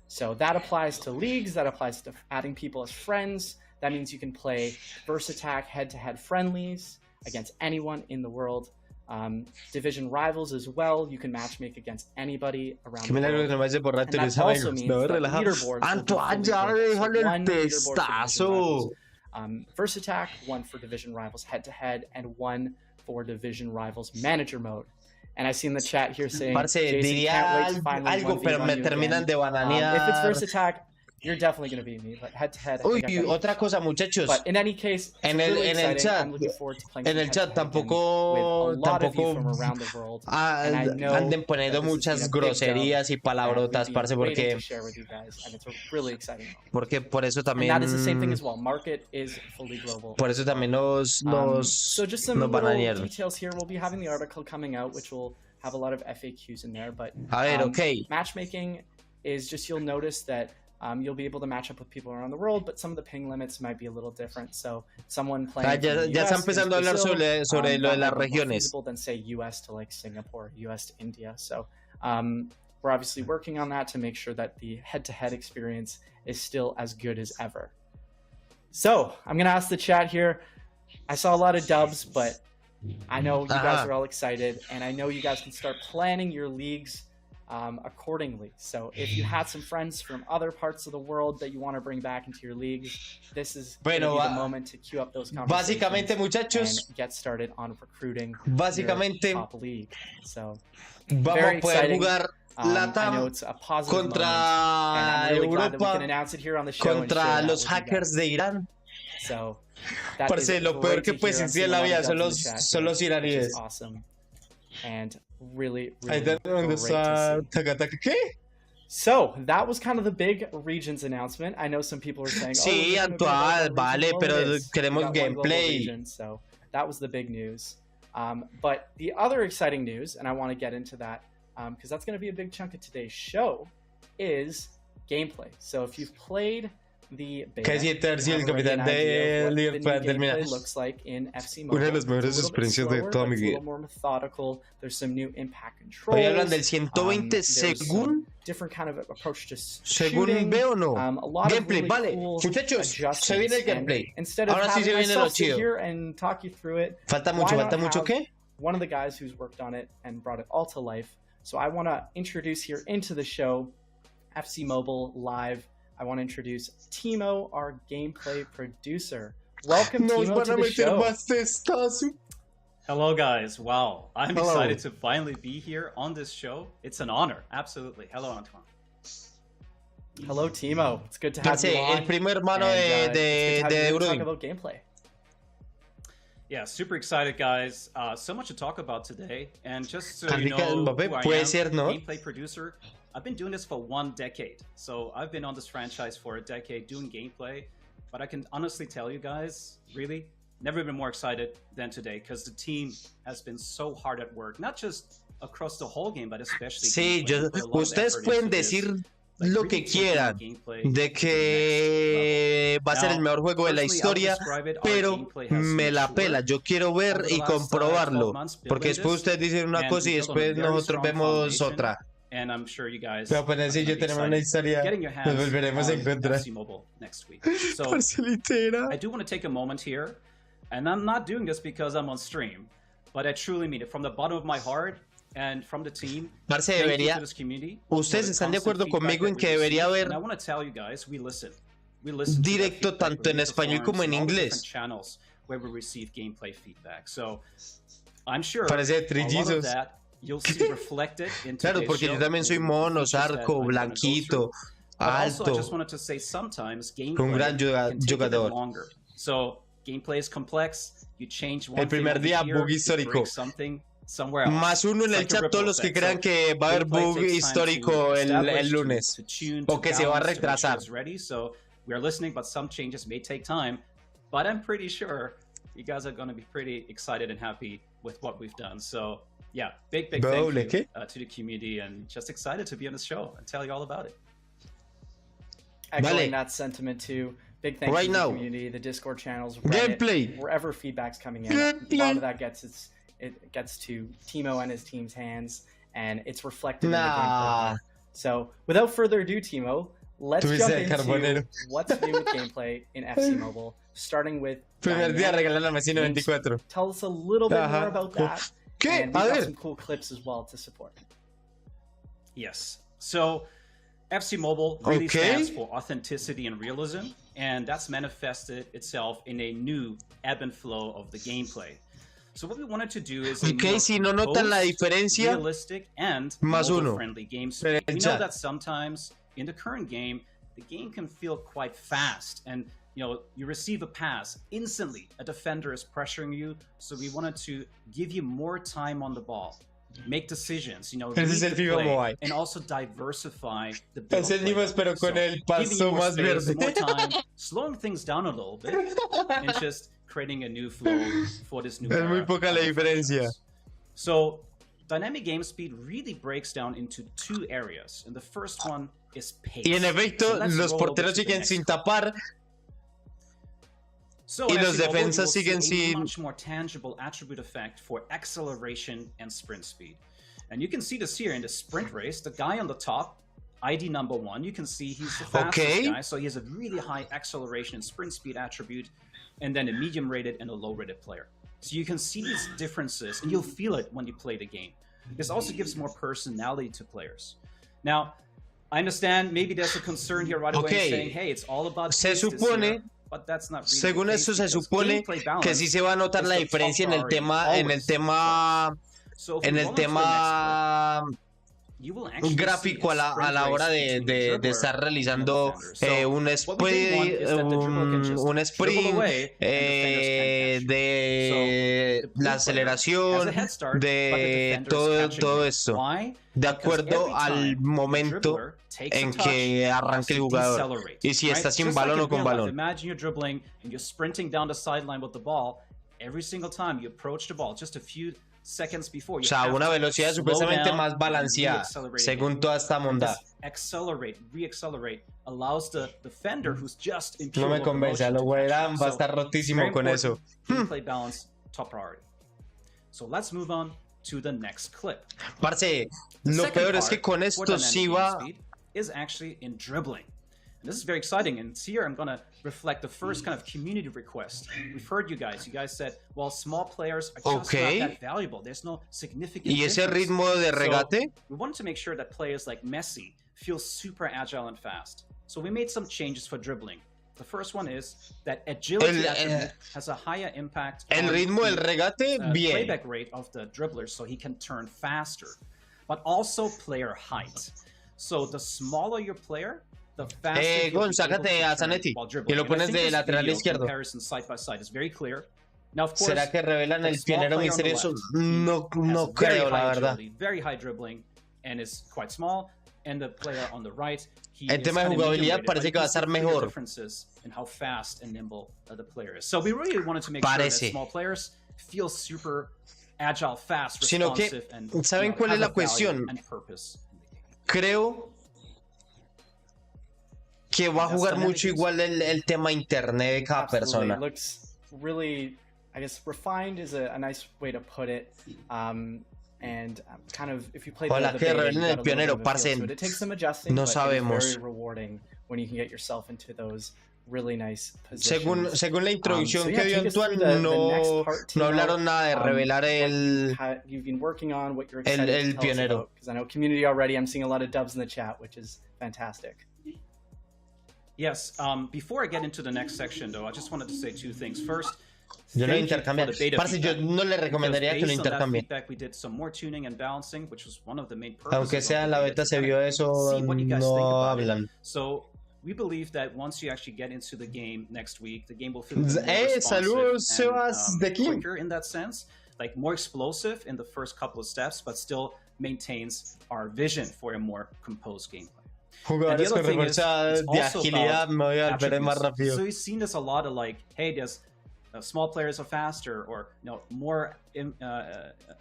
So that applies to leagues, that applies to adding people as friends. That means you can play Versattack head-to-head friendlies against anyone in the world. Division rivals as well. You can matchmake against anybody around the world. And that also means that leaderboards. Antoine, ya déjale el testazo. Versattack, 1 for division rivals head-to-head, and 1 for division rivals manager mode. And I see in the chat here saying, parce, diría algo, pero me terminan de bananear. If it's Versattack, you're definitely going to beat me, but head-to-head. Uy, otra cosa, muchachos. But in any case, en el chat, tampoco anden poniendo muchas groserías y palabrotas, parce, porque por eso también por eso también nos bananearon. Have a lot of FAQs in there, but a ver, okay. Matchmaking is just, you'll notice that you'll be able to match up with people around the world, but some of the ping limits might be a little different. So someone playing ya está empezando a hablar sobre lo de las regiones. Than say US to like Singapore, US to India. So we're obviously working on that to make sure that the head-to-head experience is still as good as ever. So I'm gonna ask the chat here. I saw a lot of dubs, but I know you guys are all excited, and I know you guys can start planning your leagues accordingly. So if you had some friends from other parts of the world that you want to bring back into your leagues, this is the moment to queue up those conversations. Básicamente, muchachos, and get started on recruiting básicamente, your top league. So vamos a poder jugar LATAM contra Europa, contra los hackers de Irán So that Parce, is lo peor great que to puedes hear. I'm sentir en seeing a la lot vida of son dubs in the los, chat son here, los which iraníes. is awesome and really, Ahí really está donde great está to see. taca, taca, ¿qué? So that was kind of the big regions announcement. I know some people were saying, Sí, "Oh, actual, vale, pero queremos gameplay. Region, so that was the big news. But the other exciting news, and I want to get into that because that's going to be a big chunk of today's show, is gameplay. So if you've played the beta, Casi tercio el you have already capitán an idea of what de the new Liverpool termina. gameplay looks like in FC Una Mobile. de las mejores It's a little bit experiencias de slower, toda but mi it's a vida. little more methodical. There's some new impact controls. Hoy hablan del 120 there's según, some different kind of approach to según shooting. veo no. A lot Gameplay, of really vale. cool Muchachos, se adjustments. viene el And gameplay. instead of Ahora sí having se viene lo myself sit chido. here and talk you through it, Falta why mucho, not falta mucho, have ¿qué? one of the guys who's worked on it and brought it all to life. So I want to introduce here into the show, FC Mobile Live. I want to introduce Timo, our gameplay producer. Welcome, Nos Timo, van to a the meter show. más testazo. Hello, guys. Wow. I'm Hello. excited to finally be here on this show. It's an honor. Absolutely. Hello, Antoine. Hello, Timo. It's good to have Parce, you on. el primo hermano And, de it's good to have you Brody. talk about gameplay. Yeah, super excited, guys. So much to talk about today. And just so you Califica know Mbappé, who I puede am, ser, ¿no? gameplay producer. I've been doing this for 1 decade. So I've been on this franchise for a decade doing gameplay. But I can honestly tell you guys, really, never been more excited than today because the team has been so hard at work. Not just across the whole game, but especially Sí, gameplay. We put a lot of ustedes effort pueden into this. decir Like, lo really que taking the quieran gameplay de to the next que level. va a ser el Now, mejor juego de la personally, I'll historia, describe it, our pero gameplay has me la matured pela. Yo quiero ver over the y last, 12 comprobarlo, months porque building después this, ustedes dicen una and cosa y we built on a después very nosotros strong vemos foundation, otra. and I'm sure you guys Pero apenas si are yo gonna be tenemos una excited historia, getting your nos hands volveremos a on encontrar. FC Mobile next week. So Parce, literal. I do want to take a moment here, and I'm not doing this because I'm on stream, but I truly mean it from the bottom of my heart and from the team. Parce, Thank you debería. to this community Ustedes for the están de constant acuerdo feedback conmigo en that que we debería receive, haber and I want to tell you guys, we listen. We listen to that directo feedback. tanto We en read the español forums como en and all the inglés. different channels where we receive gameplay feedback. So I'm sure Parece a lot of trillizos. that you'll see reflected in Claro, today's porque show, yo también soy in the mono, features that arco, I'm gonna go blanquito, through. But also, I alto. just wanted to say sometimes Un gameplay gran can take a bit jugador. longer. So gameplay is complex. You change one El primer thing día, over here, bug you histórico. break something somewhere else. Más uno en It's el like a chat, ripple todos los que effect. crean So que va a haber gameplay bug takes time histórico to el establish, lunes. to tune, O to que se va a balance, to make sure retrasar. it's ready. So we are listening, but some changes may take time. But I'm pretty sure you guys are going to be pretty excited and happy with what we've done. So yeah, big thank you to the community, and just excited to be on the show and tell you all about it. Echoing that sentiment too. Big thank you to the community, the Discord channels, Reddit, wherever feedback's coming in. A lot of that gets to Timo and his team's hands, and it's reflected in the gameplay. So without further ado, Timo, let's jump into what's new with gameplay in FC Mobile, starting with Primer día regalar la Messi 94. Tell us a little bit more about that. ¿Qué? And we've got some cool clips as well to support. Yes. So FC Mobile really stands for authenticity and realism, and that's manifested itself in a new ebb and flow of the gameplay. So what we wanted to do is si no notan la diferencia, realistic and mobile-friendly game speed. We know that sometimes in the current game, the game can feel quite fast, and you receive a pass instantly, a defender is pressuring you, so we wanted to give you more time on the ball, make decisions, read the play, and also diversify the build play. Giving you more space, more time, slowing things down a little bit, and just creating a new flow for this new era. Es muy poca la diferencia. So dynamic game speed really breaks down into 2 areas, and the first one is pace. Y en efecto, los porteros siguen sin tapar. Y los defensas siguen sin... much more tangible attribute effect for acceleration and sprint speed. And you can see this here in the sprint race. The guy on the top, ID number 1, you can see he's the fastest guy. So he has a really high acceleration and sprint speed attribute, and then a medium rated and a low rated player. So you can see these differences, and you'll feel it when you play the game. This also gives more personality to players. Now, I understand maybe there's a concern here right away saying, hey, it's all about pace this year. But that's not really según esto se supone que sí se va a notar la diferencia en el tema gráfico a la hora de estar realizando un sprint, de la aceleración, de todo esto, de acuerdo al momento en que arranque el jugador y si está sin balón o con balón. O sea, una velocidad supuestamente más balanceada, según toda esta monda. No me convence, a lo Guairán va a estar rotísimo con eso. Parce, lo peor es que con esto sí va... And this is very exciting, and here I'm going to reflect the first kind of community request. We've heard you guys. You guys said, well, small players are just not that valuable. There's no significant ¿Y ese ritmo de regate? So we wanted to make sure that players like Messi feel super agile and fast. So we made some changes for dribbling. The first one is that agility has a higher impact on ritmo del regate, bien. Playback rate of the dribblers, so he can turn faster, but also player height. So the smaller your player, Gon, sácate a Zanetti y lo pones de lateral izquierdo. ¿Será que revelan el pionero misterioso? No creo, la verdad. En tema de jugabilidad parece que va a estar mejor. Parece. Sino que, ¿saben cuál es la cuestión? Creo que va a jugar mucho igual el tema internet de cada persona. It looks really, I guess, refined is a nice way to put it. And kind of, if you play Hola, que revelen el pionero, parce. It takes some adjusting, no but sabemos. it's very rewarding when you can get yourself into those really nice positions. Según la introducción que dio Antoine, no hablaron nada de revelar el pionero. Because I know community already, I'm seeing a lot of dubs in the chat, which is fantastic. Yes, before I get into the next section, though, I just wanted to say two things. First, yo lo intercambié. Parce, yo no le recomendaría que lo intercambie. Aunque sea la beta se vio eso, no hablan. So we believe that once you actually get into the game next week, the game will feel more responsive and quicker in that sense, like more explosive in the first couple of steps, but still maintains our vision for a more composed gameplay. Jugadores con refuerza de agilidad, me voy a volver más rápido. So we've seen this a lot of like, hey, there's small players are faster, or more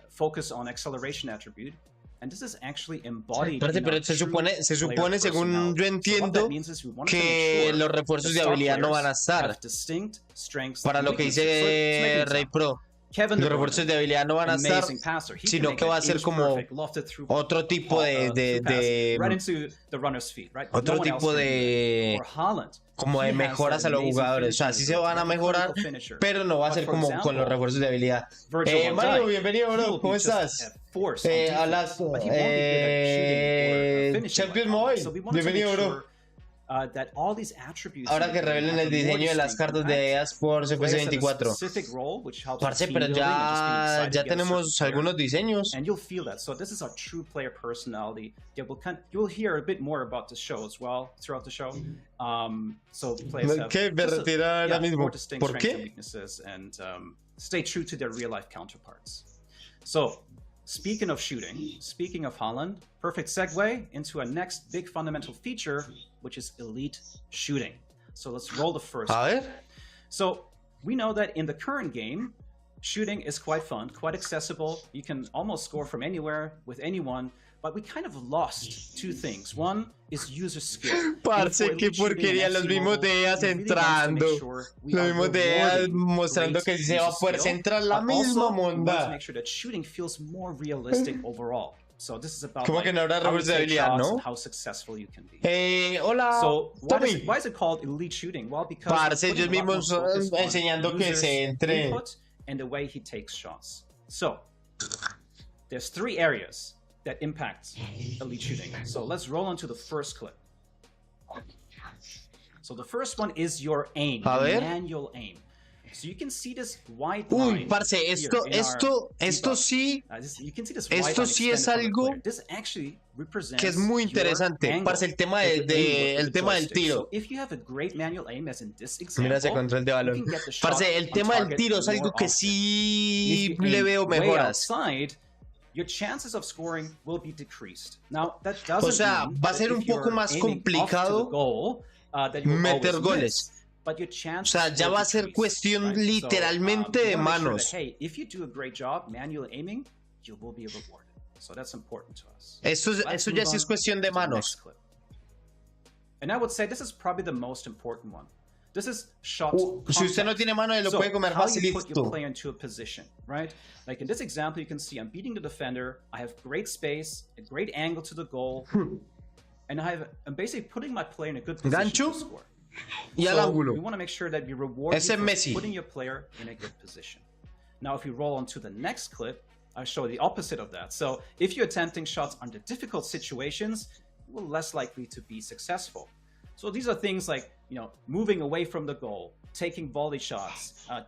focus on acceleration attribute, and this is actually embodied. Pero se supone, según yo entiendo, que los refuerzos de habilidad no van a estar. Para lo que dice Rey Pro. Los refuerzos de habilidad no van a estar, sino que va a ser como otro tipo como de mejoras a los jugadores. O sea, sí se van a mejorar, pero no va a ser como con los refuerzos de habilidad. Mario, bienvenido, bro. ¿Cómo estás? Hablas Champions Mobile. Bienvenido, bro. Ahora que revelen el diseño de las cartas de EA Sports FC24. Parce, pero ya tenemos algunos diseños. And you'll feel that. So this is our true player personality. You'll hear a bit more about the show as well throughout the show. So players have more distinct strengths and weaknesses, and stay true to their real life counterparts. So speaking of shooting, speaking of Haaland, perfect segue into our next big fundamental feature, which is elite shooting. So let's roll the first one. So we know that in the current game, shooting is quite fun, quite accessible. You can almost score from anywhere with anyone, but we kind of lost two things. One is user skill. Parce, qué porquería, los mismos de EA entrando. Los mismos de EA mostrando que se va a poder centrar la misma monda. To make sure that shooting feels more realistic overall. So this is about ¿Cómo que no habrá refuerzo de habilidad, no? How successful you can be. Hola, so Tommy. Why is it called elite shooting? Well, because parce, ellos mismos enseñando que se entre. And the way he takes shots. So there's three areas that impact elite shooting. So let's roll on to the first clip. So the first one is your aim, your manual aim. So you can see this white Uy, line parce, esto sí es algo que es muy interesante. Parce, el tema del tiro. Mira ese control de balón. Parce, el tema del tiro es algo que sí le veo mejoras. Your chances of scoring will be decreased. Now, that O sea, va a ser un poco más complicado meter goles. O sea, ya va a ser cuestión literalmente de manos. Eso ya sí es cuestión de manos. And I would say this is probably the most important one. This is shot si usted no tiene mano, lo puede comer facilito. Put your player into a position, right? Like in this example, you can see I'm beating the defender. I have great space, a great angle to the goal, and I'm basically putting my player in a good position to score. Y al ángulo. We want to make sure that we reward you for putting your player in a good position. Now, if you roll on to the next clip, I'll show the opposite of that. So if you're attempting shots under difficult situations, you're less likely to be successful. So these are things like, moving away from the goal, taking volley shots, not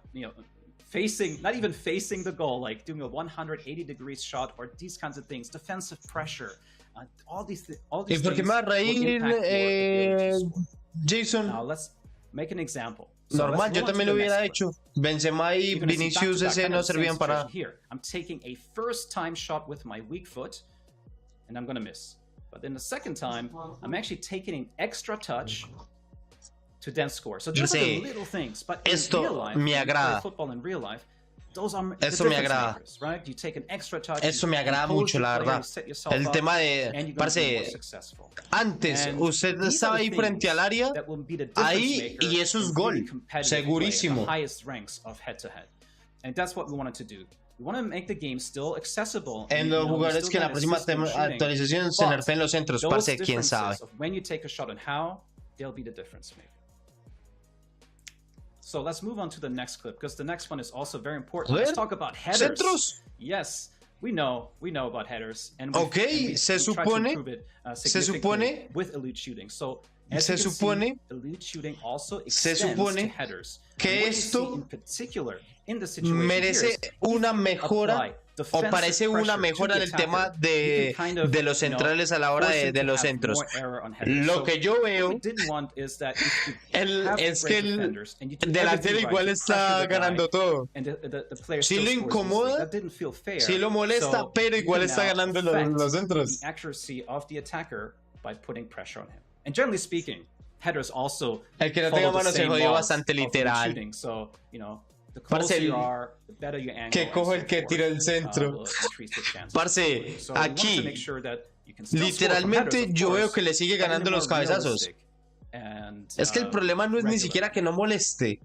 even facing the goal, like doing a 180 degrees shot or these kinds of things, defensive pressure, all these things. ¿Y por qué me va a reír, Jason? Now let's make an example. Normal, yo también lo hubiera hecho. Benzema y Vinicius ese no servían para. Here, I'm taking a first-time shot with my weak foot, and I'm gonna miss. But then the second time, I'm actually taking an extra touch to then score. So those are the little things. But in real life, me agrada. Football in real life, those are Eso me agrada. Makers, right? You take an extra touch. Eso me agrada mucho, la verdad. El tema de, parce, antes usted estaba ahí frente al área, ahí y eso es gol, segurísimo. And that's what we wanted to do. We want to make the game still accessible. En los jugadores que en la próxima actualización se nerfeen los centros, parce, quién sabe. When you take a shot and how, they'll be the difference maker. So let's move on to the next clip because the next one is also very important. Let's talk about headers. Centros. Yes, we know about headers. And se supone with elite shooting. So se supone elite shooting also extends to headers. Que esto in particular in the situation merece una mejora o parece una mejora en el tema de los centrales a la hora de los centros. Lo que yo veo es que el delantero igual está ganando todo. Si lo incomoda, si lo molesta, pero igual está ganando los centros. And generally speaking, headers also el que no tenga mano se jodió bastante literal. So, the parce, you are, the better your angle. Que cojo el que tira el centro. Parce, aquí literalmente yo veo que le sigue ganando los cabezazos. Es que el problema no es ni siquiera que no moleste.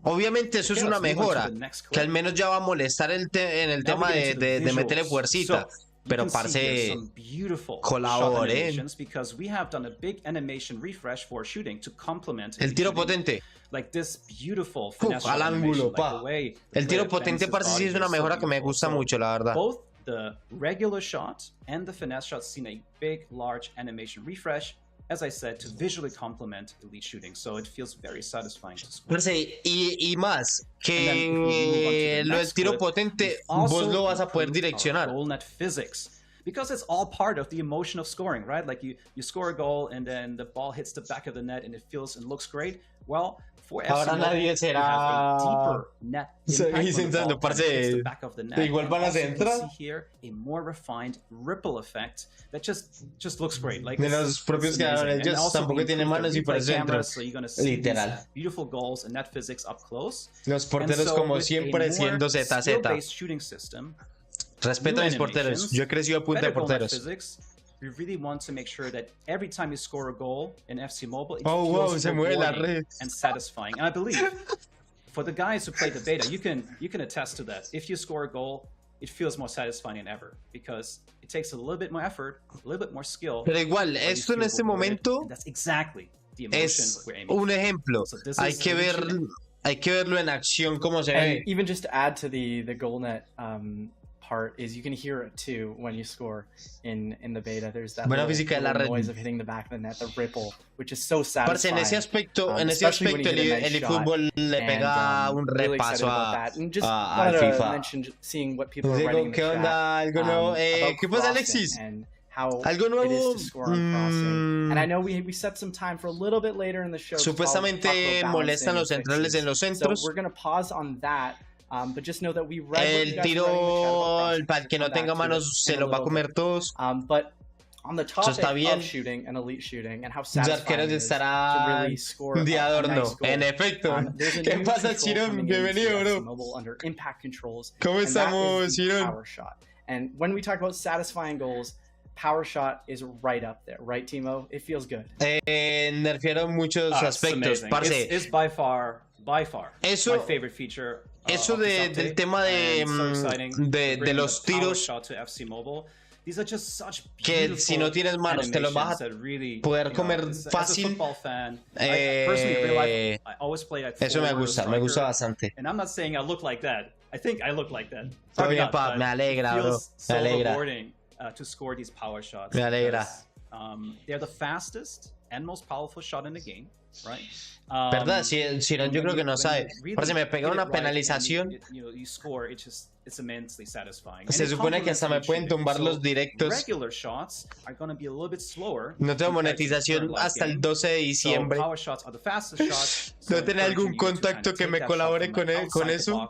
Obviamente eso es una mejora, que al menos ya va a molestar en el tema de meterle fuercita. Pero parce, colaboren. El tiro potente. Al ángulo, pa. El tiro potente, parce, sí es una mejora que me gusta mucho, la verdad. Both the regular shot and the finesse shot seen a big, large animation refresh, as I said, to visually complement elite shooting, so it feels very satisfying to score. Y más, que lo del tiro potente, vos lo vas a poder direccionar. Goal net physics, because it's all part of the emotion of scoring, right? Like you score a goal and then the ball hits the back of the net and it feels and looks great. Well, for ahora nadie será intentando, parce, igual van a centrar. Here a more refined ripple effect that just looks great. Like de los propios creadores, ellos tampoco tienen manos y por centro. Literal. Beautiful goals and net physics up close. Los porteros como siempre siendo ZZ. Respeto a mis porteros. Yo he crecido a punta de porteros. We really want to make sure that every time you score a goal in FC Mobile, it feels se mueve la red. And satisfying. And I believe for the guys who play the beta, you can attest to that. If you score a goal, it feels more satisfying than ever because it takes a little bit more effort, a little bit more skill. Pero igual, esto en este momento that's exactly the emotion es we're aiming un ejemplo. So hay que verlo en acción como se ve. Even just to add to the goal net part is you can hear it too when you score in the beta. There's that Buena física de la red. noise of hitting the back of the net, the ripple, which is so satisfying. Parce, en ese aspecto el eFootball le pega un repaso a FIFA. Seeing what people are writing in the ¿Qué onda? ¿Algo nuevo? ¿Qué pasa, Alexis? ¿Algo nuevo? And I know we set some time for a little bit later in the show. Supuestamente molestan los centrales en los centros. So we're going to pause on that. But just know that we el tiro, para el que no tenga manos, se los va a comer todos. But on the topic of shooting and elite shooting and how satisfying it is to really score a nice goal. En efecto. ¿Qué pasa, Chirón? Bienvenido, bro. Mobile under impact controls. ¿Cómo estamos, Chirón? Power shot. And when we talk about satisfying goals, power shot is right up there, right, Timo? It feels good. Nerfearon muchos aspectos, parce. It's by far eso, my favorite feature. Eso del tema de los tiros, que si no tienes manos te los vas a poder comer fácil. Eso me gusta bastante. And I'm not saying I look like that. I think I look like that. Me alegra, bro. Me alegra. To score these power shots. Me alegra. They're the fastest and most powerful shot in the game, right? ¿Verdad? Si no, yo creo que no sabe. Parece me pega una penalización. Se supone que hasta me pueden tumbar los directos. No tengo monetización hasta el 12 de diciembre. ¿No tiene algún contacto que me colabore con eso?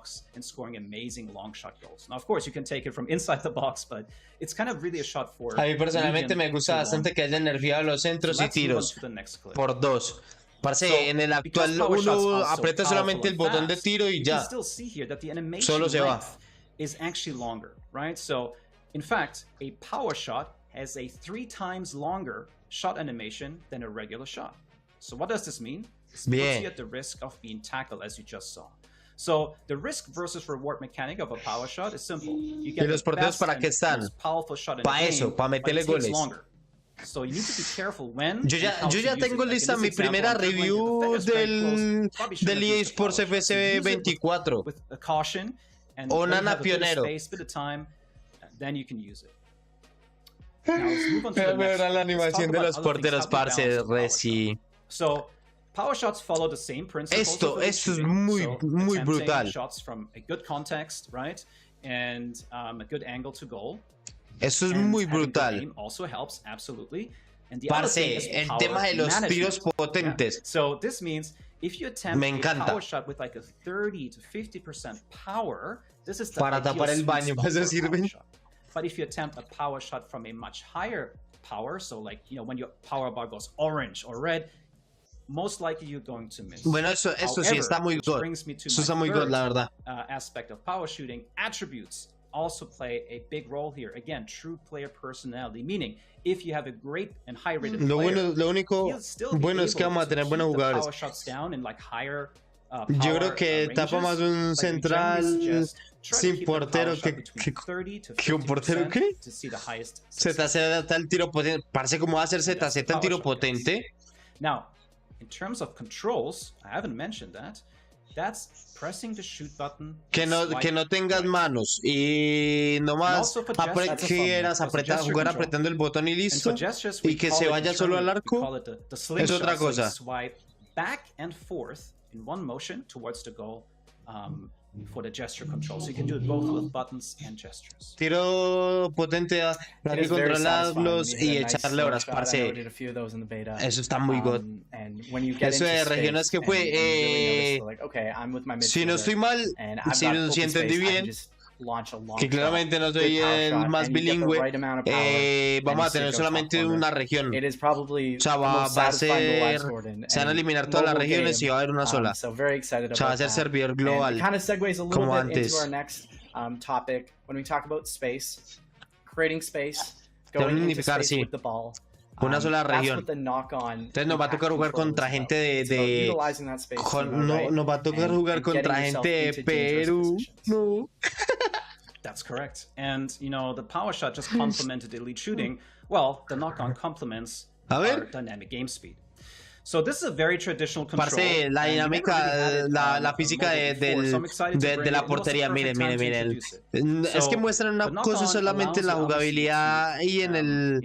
A mí personalmente me gusta bastante que hayan nerfeado los centros y tiros por 2. Parce, en el actual uno aprieta solamente el botón de tiro y ya. Solo se va. Is actually longer, right? So, in fact, a power shot has a 3 times longer shot animation than a regular shot. So, what does this mean? This puts you at the risk of being tackled, as you just saw. So, the risk versus reward mechanic of a power shot is simple. You get the best and most powerful shot in the game, para meterle goles. Longer. So you need to be careful when yo ya tengo lista mi primera review del EA Sports FC 24. With a caution and Nana Pionero. Then you can use it. Now let's move on to the next. La animación de los porteros, parce, reci. So power shots follow the same principles. Esto es muy brutal. Shots from a good context, right? And a good angle to goal. Eso es muy brutal. Parce, el tema de los tiros potentes. So this means if you attempt a power shot with like a 30 to 50% power, this is the para tapar el baño, ¿eso sirve? But if you attempt a power shot from a much higher power, so like, you know, when your power bar goes orange or red, most likely you're going to miss. Bueno, eso sí está muy good. Eso está muy good, la verdad. Aspect of power shooting, attributes also play a big role here. Again, true player personality, meaning if you have a great and high rated player, lo único bueno es que vamos a tener buenos jugadores. Yo creo que tapa más un central sin portero que un portero que ZZ el tiro potente. Parece como va a ser ZZ el tiro potente. Now, in terms of controls, I haven't mentioned that. That's pressing the shoot button. Que no tengas manos y nomás quieras jugar apretando el botón y listo, y que se vaya solo al arco es otra cosa. Swipe back and forth in one motion towards the goal for the gesture control. So you can do it both with buttons and gestures. Tiro potente, hay que controlarlos y echarle horas, parce. Eso está muy good. Eso de regiones que fue, si no estoy mal, si entendí bien, que claramente no soy el más bilingüe, vamos a tener solamente una región. O sea, va a ser, se van a eliminar todas las regiones y va a haber una sola. O sea, va a ser servidor global, como antes. Debe unificar, sí. Una sola región. Entonces nos va a tocar jugar contra gente nos va a tocar jugar contra gente de Perú. No. That's correct. And, you know, the power shot just complemented elite shooting. Well, the knock-on complements are dynamic game speed. So this is a very traditional control. Parce, la dinámica, la física de la portería, miren. Es que muestran una cosa solamente en la jugabilidad y en el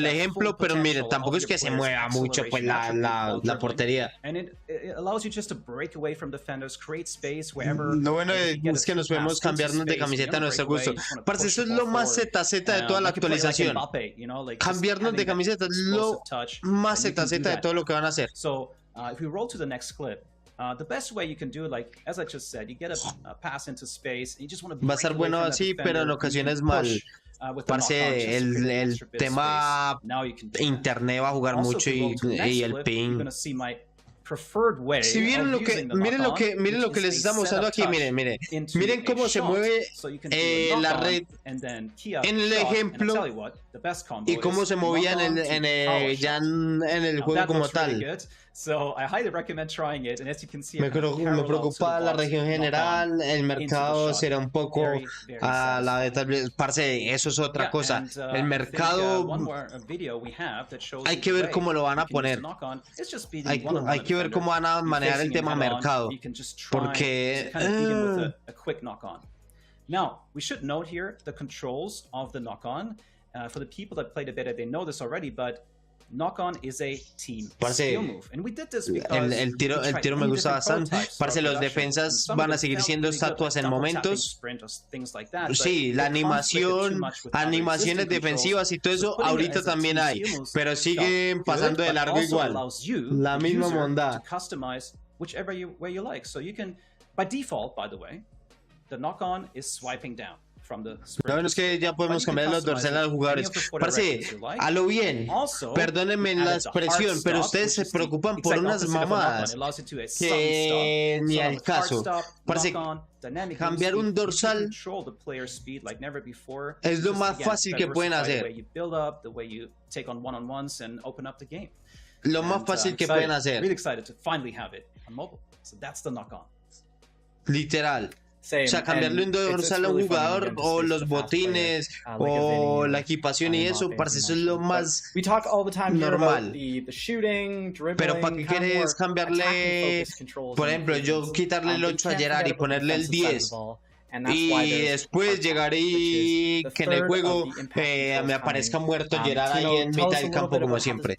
ejemplo, pero miren, tampoco es que se mueva mucho pues la portería. Lo bueno es que nos podemos cambiarnos de camiseta a nuestro gusto. Parce, eso es lo más ZZ de toda la actualización. Cambiarnos de camiseta es lo más ZZ de todo lo que van a hacer. So if we roll to the next clip, the best way you can do it, like as I just said, you get a pass into space, and you just want to. Va a estar bueno así, pero en ocasiones mal. Parce, el tema internet va a jugar mucho y el ping. Si vieron miren lo que les estamos mostrando aquí, miren cómo se mueve la red en el ejemplo y cómo se movía ya en el juego como tal. Me preocupa la región general, el mercado será un poco a la de tal vez, parce, eso es otra cosa. El mercado hay que ver cómo lo van a poner. Hay que ver cómo van a manejar el tema mercado. Porque now, we should note here the controls of the knock-on. For the people that play the beta, they know this already, but knock-on is a team skill move. And we did this because el tiro me gusta bastante. Parce, los defensas van a seguir siendo estatuas en momentos. Sí, la animaciones defensivas y todo eso ahorita también hay, pero siguen pasando de largo igual. La misma bondad. Way you like. So you can, by default, by the way, the knock-on is swiping down. Lo bueno es que ya podemos cambiar los dorsales a los jugadores. Parce, a lo bien, perdónenme la expresión, pero ustedes se preocupan por unas mamadas que ni al caso. Parce, cambiar un dorsal es lo más fácil que pueden hacer. Lo más fácil que pueden hacer. Literal. O sea, cambiarle un dorsal a un jugador o los botines o la equipación y eso, parce, eso es lo más normal. Pero ¿para qué quieres cambiarle? Por ejemplo, yo quitarle el 8 a Gerard y ponerle el 10 y después llegar y que en el juego me aparezca muerto Gerard ahí en mitad del campo como siempre.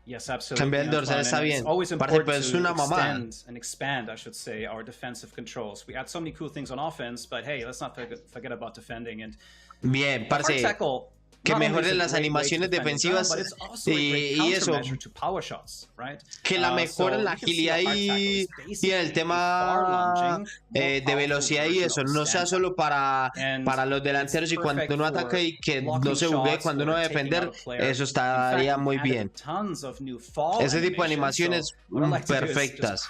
Yes, absolutely. Cambiar el dorsal está bien. Parce, pero es una mamada. And expand, I should say, our defensive controls. We add so many cool things on offense, but hey, let's not forget about defending. And bien, parce, que mejoren las animaciones defensivas y eso, que la mejoren la agilidad y el tema de velocidad y eso, no sea solo para los delanteros y cuando uno ataca y que no se buguee cuando uno va a defender, eso estaría muy bien. Ese tipo de animaciones perfectas.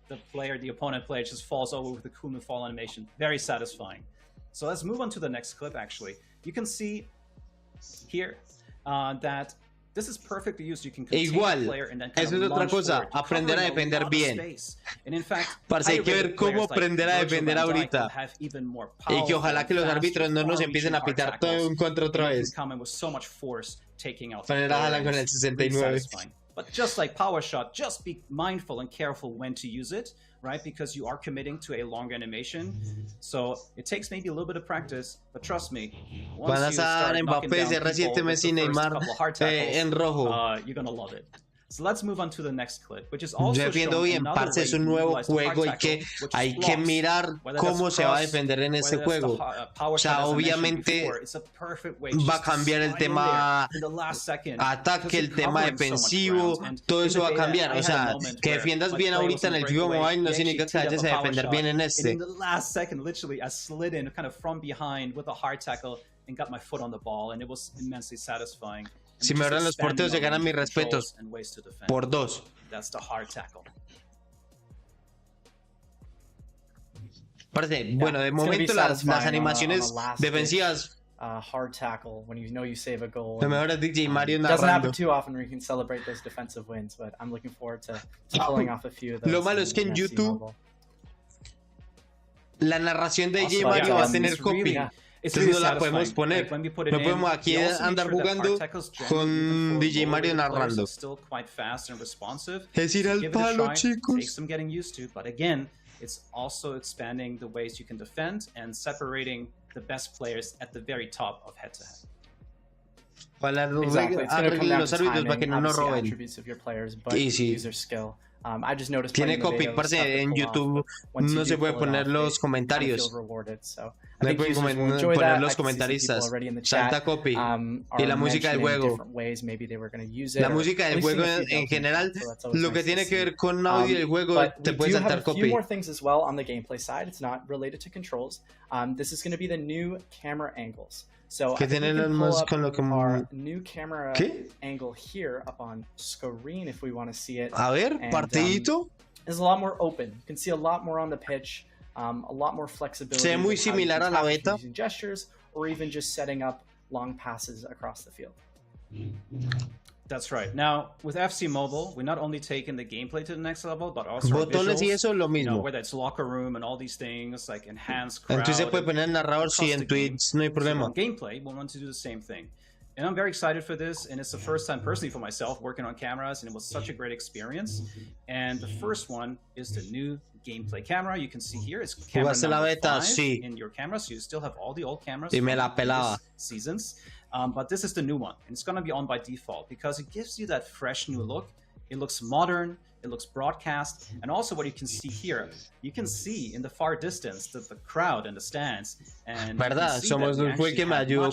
The opponent player just falls over with the cool new fall animation. Very satisfying. So let's move on to the next clip, actually. You can see here that this is perfectly used. You can igual, eso es otra cosa, aprender a defender bien. Parce, hay que ver cómo aprender a defender ahorita. Y que ojalá que los árbitros no nos empiecen a pitar todo en contra otra vez. Poner a Haaland con el 69. But just like Power Shot, just be mindful and careful when to use it, right? Because you are committing to a long animation. So it takes maybe a little bit of practice, but trust me, van a estar Mbappé, CR7, Messi, Neymar en rojo. You're gonna love it. So let's move on to the next clip, which is also yo defiendo bien, parce, es un nuevo juego y que hay que mirar cómo se va a defender en este juego. O sea, obviamente va a cambiar el tema ataque, el tema defensivo, todo eso va a cambiar. O sea, que defiendas bien ahorita en el FIFA Mobile no significa que vayas a defender bien en este. In the last second, literally, I slid in kind of from behind with a hard tackle and got my foot on the ball, and it was immensely satisfying. Si me abran los porteos, se ganan mis respetos. Por 2. Parece, bueno, de momento las animaciones defensivas. Hard tackle when you know you save a goal. Lo mejor es DJ Mario narrando. Doesn't happen too often where you can celebrate those defensive wins, but I'm looking forward to pulling off a few of those. Lo malo es que en YouTube la narración de DJ Mario va a tener copy. Entonces no la podemos poner. No podemos aquí andar jugando con DJ Mario narrando. Es ir al palo, chicos. It's also expanding the ways you can defend and separating the best players at the very top of head-to-head. Exactly. It's going to come down to timing, obviously, attributes of your players, but user skill. I just noticed tiene copy, parce, en YouTube no se puede poner los comentarios. No pueden poner los comentaristas. Salta copy. Y la música del juego. La música del juego en general, lo que tiene que ver con audio del juego, te puede saltar copy. A few more things as well on the gameplay side. It's not related to controls. This is going to be the new camera angles. So I think we can pull up our new camera angle here up on screen if we want to see it. A ver, partidito. It's a lot more open. You can see a lot more on the pitch, a lot more flexibility. Se ve muy similar a la beta. Using gestures or even just setting up long passes across the field. That's right. Now, with FC Mobile, we're not only taking the gameplay to the next level, but also botones y eso lo mismo. You know, whether it's locker room and all these things like enhanced crowd. En Twitch se puede poner narrador, sí, en Twitch no hay problema. So gameplay, we want to do the same thing. And I'm very excited for this, and it's the first time personally for myself working on cameras, and it was such a great experience. And the first one is the new gameplay camera. You can see here it's camera number 5 in your camera, so you still have all the old cameras y me la pelaba. Seasons. But this is the new one, and it's going to be on by default because it gives you that fresh new look. It looks modern, it looks broadcast, and also what you can see here, you can see in the far distance the crowd and the stands. And ¿verdad? Somos un juego que me ayudó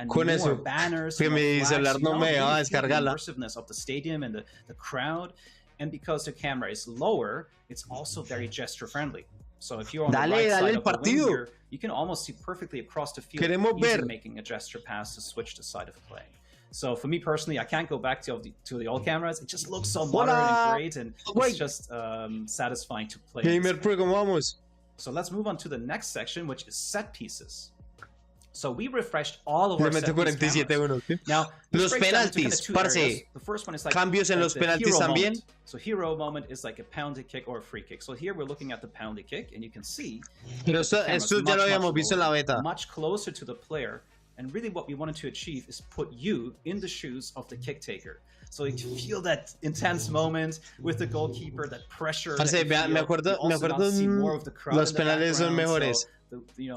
con eso. Banners, que mi celular no me dejaba descargarla. Of the stadium and the crowd, and because the camera is lower, it's also very gesture friendly. So if you're on the right side of the wing here, you can almost see perfectly across the field, easily making a gesture pass to switch the side of play. So for me personally, I can't go back to the old cameras. It just looks so modern and great, and it's just satisfying to play. Gamer Pro, ¿cómo vamos? So let's move on to the next section, which is set pieces. So we refreshed all of our set piece cameras. Now, los penaltis, parce, the first one is like cambios en los penaltis también. So hero moment is like a penalty kick or a free kick. So here we're looking at the penalty kick, and you can see. Pero esto ya lo habíamos visto en la beta. Much closer to the player, and really what we wanted to achieve is put you in the shoes of the kick taker. So you can feel that intense moment with the goalkeeper, that pressure. Parce, me acuerdo, los penales son mejores.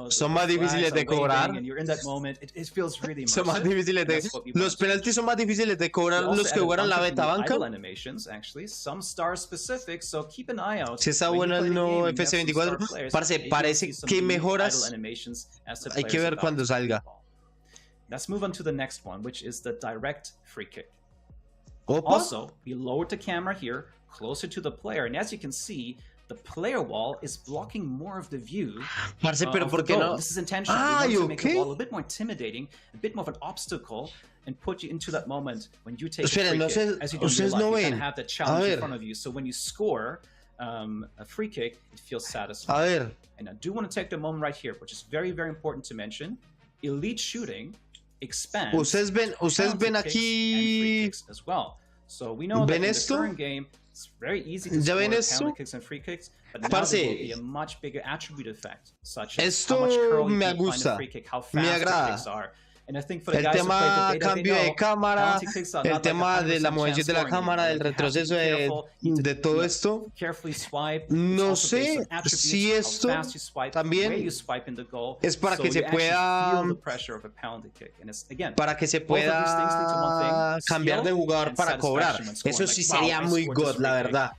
Son más difíciles de cobrar. Son más difíciles de... Los penaltis son más difíciles de cobrar los que jugaron la beta banca. Si está bueno el nuevo FC24, parece que mejoras. Hay que ver cuando salga. Let's move on to the next one, which is the direct free kick. Opa. Also, we lowered the camera here, closer to the player, and as you can see, the player wall is blocking more of the view. Parce, pero ¿por qué no? This is intentional. We want to make the wall a bit more intimidating, a bit more of an obstacle, and put you into that moment when you take a free kick. As you do in real life, you kind of have the challenge in front of you. So when you score a free kick, it feels satisfying. And I do want to take the moment right here, which is very, very important to mention. Elite shooting expands. Ustedes ven aquí. As well. So we know that in the current game, it's very easy to score penalty kicks and free kicks, but now there will be a much bigger attribute effect, such as how much curl you can find a free kick, how fast the kicks are. And I think for the guys who play the beta, cambio de cámara, el tema de la movimiento de la cámara, del retroceso de todo esto. No sé si esto también es para que se pueda cambiar de jugador para cobrar. Eso sí sería muy god, la verdad.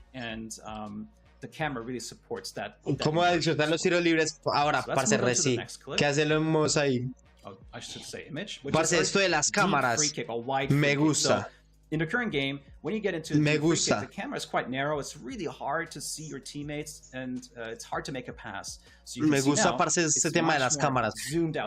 ¿Cómo adicionar los tiros libres ahora, parce Reci? ¿Qué hacemos ahí? Parce, esto de las cámaras me gusta. In the current game, when you get into the free kick, the camera is quite narrow. It's really hard to see your teammates, and it's hard to make a pass. So you me gusta, parce, este tema de las cámaras.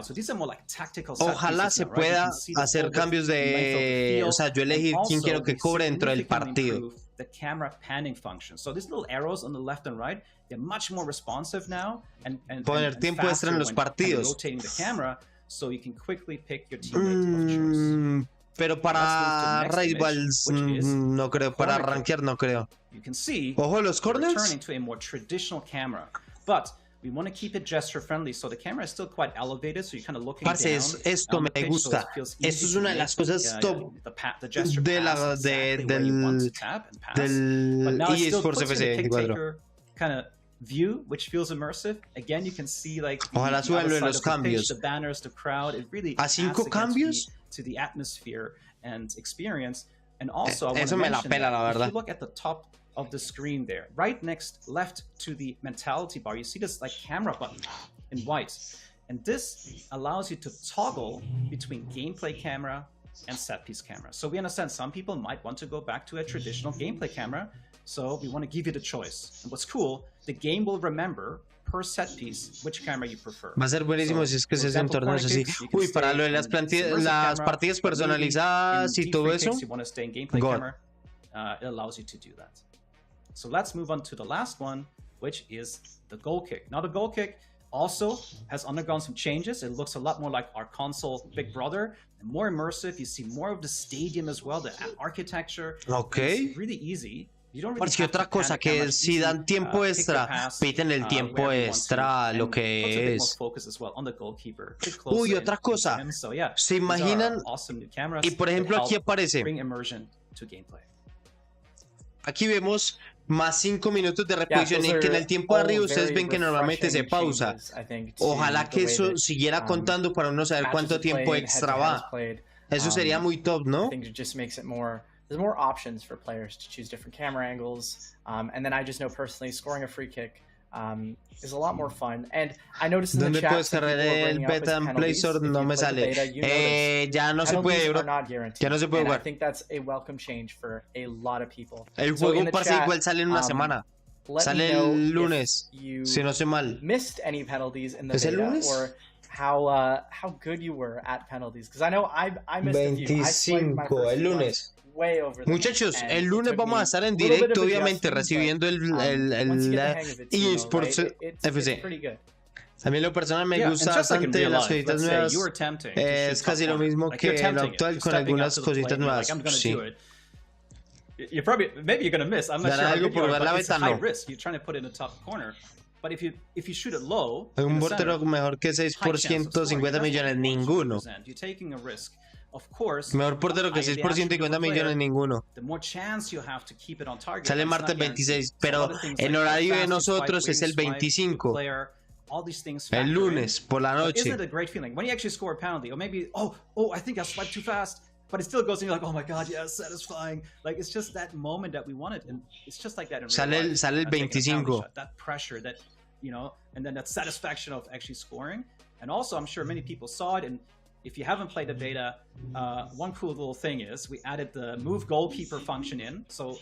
So these are more like tactical Ojalá se pueda hacer cambios de... O sea, yo elegir quién quiero que cobre dentro del partido. The camera panning function. So these little arrows on the left and right, they're much more responsive now, and poner tiempo extra en los partidos. Rotating the camera, so you can quickly pick your teammate of choice. Pero para rivals no creo, para rankear no creo. Ojo los corners. Returning to a more traditional camera, but We want to keep it gesture friendly, so the camera is still quite elevated, so you're kind of looking Parce, down. esto me gusta. Esto es una de las cosas top de la, del eSports FC 24. Kind of view, which feels immersive. Again, you can see like ojalá suelo en los cambios. The banners, the crowd. It really a 5 cambios to the atmosphere and experience. And also, I want eso to me la mention pela, la that verdad. if you look at the top of the screen there, right left to the mentality bar, you see this like camera button in white, and this allows you to toggle between gameplay camera and set piece camera. So we understand some people might want to go back to a traditional gameplay camera, so we want to give you the choice. And what's cool, the game will remember per set piece which camera you prefer. Va a ser buenísimo si es que se hacen torneos así. Uy, para lo de las partidas personalizadas y todo eso. You want to stay in gameplay camera, it allows you to do that. So let's move on to the last one, which is the goal kick. Now the goal kick also has undergone some changes. It looks a lot more like our console Big Brother, and more immersive. You see more of the stadium as well, the architecture. Okay. It's really easy. Porque otra cosa que si dan tiempo extra, piden el tiempo extra lo que es. Uy, otra cosa. ¿Se imaginan? Y por ejemplo aquí aparece. Aquí vemos más 5 minutos de reproducción y que en el tiempo de arriba ustedes ven que normalmente se pausa. Ojalá que eso siguiera contando para uno saber cuánto tiempo extra va. Eso sería muy top, ¿no? There's more options for players to choose different camera angles, and then I just know personally scoring a free kick is a lot more fun. And I noticed in the chat puedes cargar el beta en Play Store? No me sale. Ya no se puede, bro. Ya no se puede jugar. I think that's a welcome change for a lot of people. El juego parece igual sale en una semana. Sale el lunes, si no sé mal. Missed any penalties in the beta, or how good you were at penalties? Because I know I missed a few. 25, el lunes. Muchachos, el lunes vamos a estar en directo, obviamente, recibiendo el eSports FC. A mí lo personal me gusta bastante las cositas nuevas. Es casi lo mismo que lo actual con algunas cositas nuevas. Sí. You're probably, maybe you're gonna miss. I'm not sure. Algo por ver la beta, no. You're trying to put it in the top corner. But if you shoot it low, un portero mejor que 6%, 50 millones, ninguno. You're taking a risk. Of course, mejor portero que 6%, 50 millones, ninguno. Sale martes 26, pero el horario de nosotros es el 25. El lunes por la noche. Isn't it a great feeling when you actually score a penalty, or maybe I think I swiped too fast, but it still goes and you're like, oh my god, yes, satisfying. Like it's just that moment that we wanted, and it's just like that in real life. Sale el 25. That pressure, that and then that satisfaction of actually scoring. And also, I'm sure many people saw it, and if you haven't played the beta, one cool little thing is we added the move goalkeeper function in. So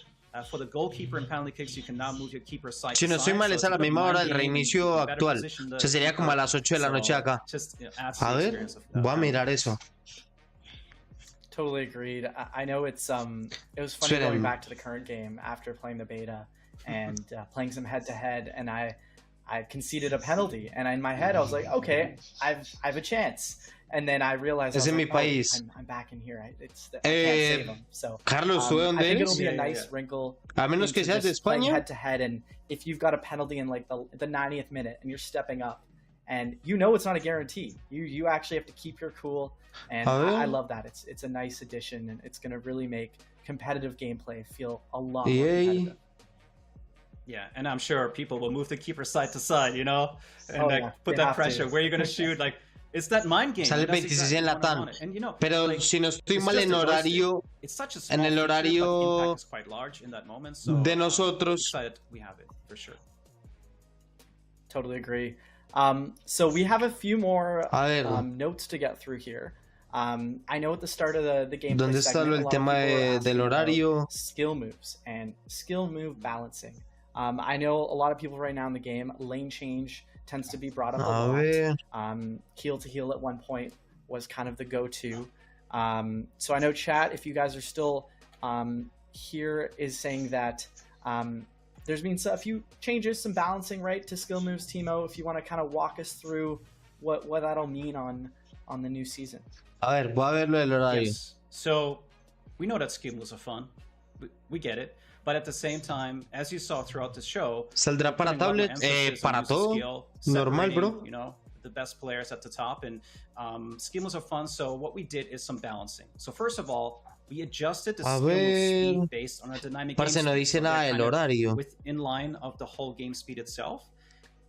for the goalkeeper and penalty kicks, you can now move your keeper side to side. Si no estoy mal, es a la misma hora del reinicio actual. O sea, sería como a las 8 de la noche acá. A ver, voy a mirar eso. Totally agreed. I know it was funny going back to the current game after playing the beta and playing some head-to-head, and I conceded a penalty, and in my head I was like, okay, I have a chance. And then I realized es en mi país. I'm back in here. I can't save them. So, Carlos, ¿tú de dónde I think eres? it'll be a nice wrinkle. A menos que seas de España. Head to head, and if you've got a penalty in like the 90th minute and you're stepping up, and it's not a guarantee. You actually have to keep your cool, and I love that. It's a nice addition, and it's going to really make competitive gameplay feel a lot more competitive. Yeah, and I'm sure people will move the keeper side to side, and put that pressure. Where are you going to shoot? Like. It's that mind game. Sale el 26 en la TAN. Pero si no estoy mal en horario, en el horario de nosotros. Totally agree. So we have a few more notes to get through here. I know at the start of the gameplay ¿Dónde está el tema del horario? Skill moves and skill move balancing. I know a lot of people right now in the game, lane change tends to be brought up a lot. Heel to heel at one point was kind of the go-to. So I know chat, if you guys are still here, is saying that there's been a few changes, some balancing, right, to skill moves. Timo, if you want to kind of walk us through what that'll mean on the new season. A ver, voy a ver lo del horario. Yes. So we know that skill moves are fun. We get it. But at the same time, as you saw throughout the show, ¿Saldrá para tablet? Para todo. Normal, bro. You know, the best players at the top, and skill moves are fun. So what we did is some balancing. So first of all, we adjusted the skill move speed based on a dynamic game speed. No dice nada del horario. In line of the whole game speed itself.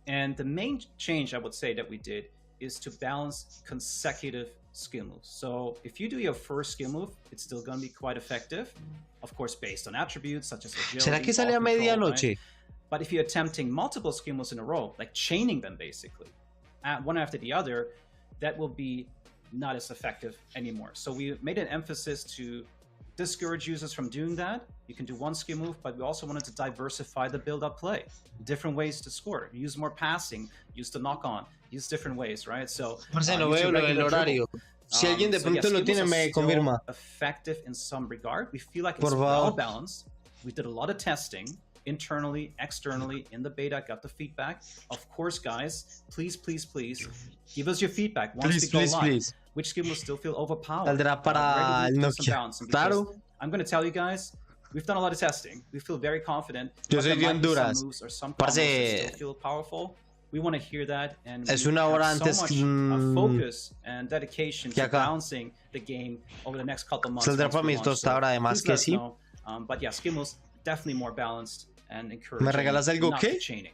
And the main change I would say that we did is to balance consecutive skill moves. So if you do your first skill move, it's still going to be quite effective. Of course, based on attributes such as agility. ¿Será que sale a medianoche? Right? But if you're attempting multiple skill moves in a row, like chaining them basically, one after the other, that will be not as effective anymore. So we made an emphasis to discourage users from doing that. You can do one skill move, but we also wanted to diversify the build-up play. Different ways to score. Use more passing, use the knock-on, use different ways, right? So, no veo lo del horario. Si alguien de pronto lo tiene, me confirma. Effective in some regard. We feel like it's well balanced. We did a lot of testing internally, externally, in the beta, got the feedback. Of course, guys, please give us your feedback once we go live. Which skill will still feel overpowered? Saldrá para el Nokia. Claro. I'm going to tell you guys, we've done a lot of testing. We feel very confident. Yo soy de Honduras. Parce, feel powerful. We want to hear that, and es una hora antes so much focus and dedication to balancing the game over the next couple months. Saldrá para mis dos ahora, además que sí. But yeah, skill moves definitely more balanced and encouraging. ¿Me regalas algo qué? Chaining.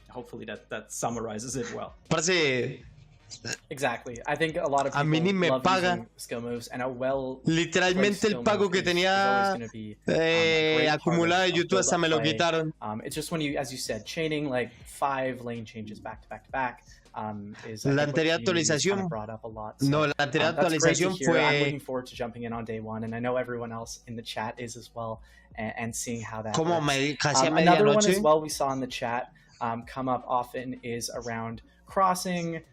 Hopefully that summarizes it well. Parce. Exactly. I think a lot of people a mí ni me love paga. Skill moves, and a well literalmente el pago que tenía acumulado de YouTube hasta me lo quitaron. It's just when you, as you said, chaining like 5 lane changes back to back to back. Is la anterior actualización brought up a lot. So, no, la anterior actualización fue. I'm looking forward to jumping in on day one, and I know everyone else in the chat is as well, and seeing how that Como works. Casi a another one as well we saw in the chat come up often is around crossing.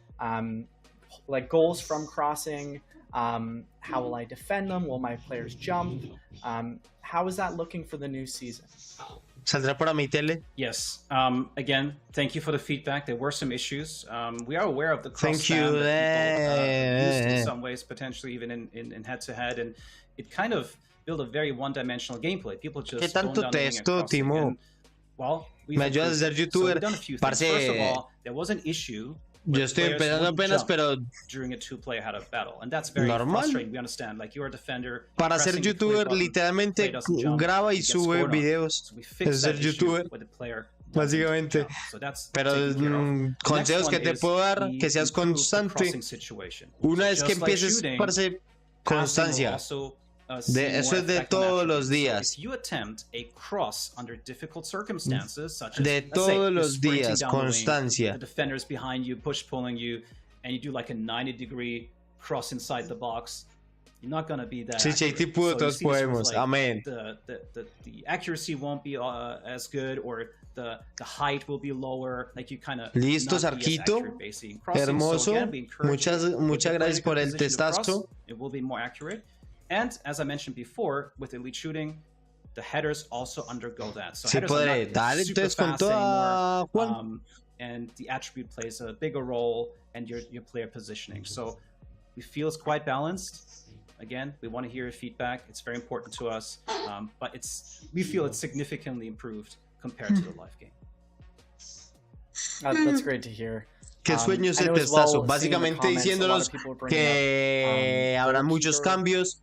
Like goals from crossing, how will I defend them? Will my players jump? How is that looking for the new season? ¿Saldrá para mi tele? Yes. Again, thank you for the feedback. There were some issues. We are aware of the cross spam that people used in some ways, potentially even in head-to-head, and it kind of built a very one-dimensional gameplay. People just going down the wing and well, me ayudas a ser youtuber. So first of all, there was an issue. Yo estoy empezando apenas, pero during a two-player head-up battle, and that's very frustrating. We understand, like you're a defender. Para ser youtuber, literalmente graba y sube videos. Es ser youtuber, básicamente. Pero consejos que te puedo dar, que seas constante. Una vez que empieces, parce, constancia. Eso es de todos los días. De todos los días, constancia. Defenders behind you, push pulling you, and you do like a 90-degree cross inside the box. You're not going to be that. Sí, JT pudo, todos podemos. Amén. The accuracy won't be as good, or the height will be lower. Like you kind of. Listos, Arquito. Hermoso. Muchas gracias por el testazo. It will be more accurate. And as I mentioned before, with elite shooting, the headers also undergo that. So headers are not super fast anymore, and the attribute plays a bigger role, and your player positioning. So we feel it's quite balanced. Again, we want to hear your feedback. It's very important to us, but we feel it's significantly improved compared to the live game. That's great to hear. Qué sueño es el testazo, básicamente diciéndonos que habrá muchos cambios,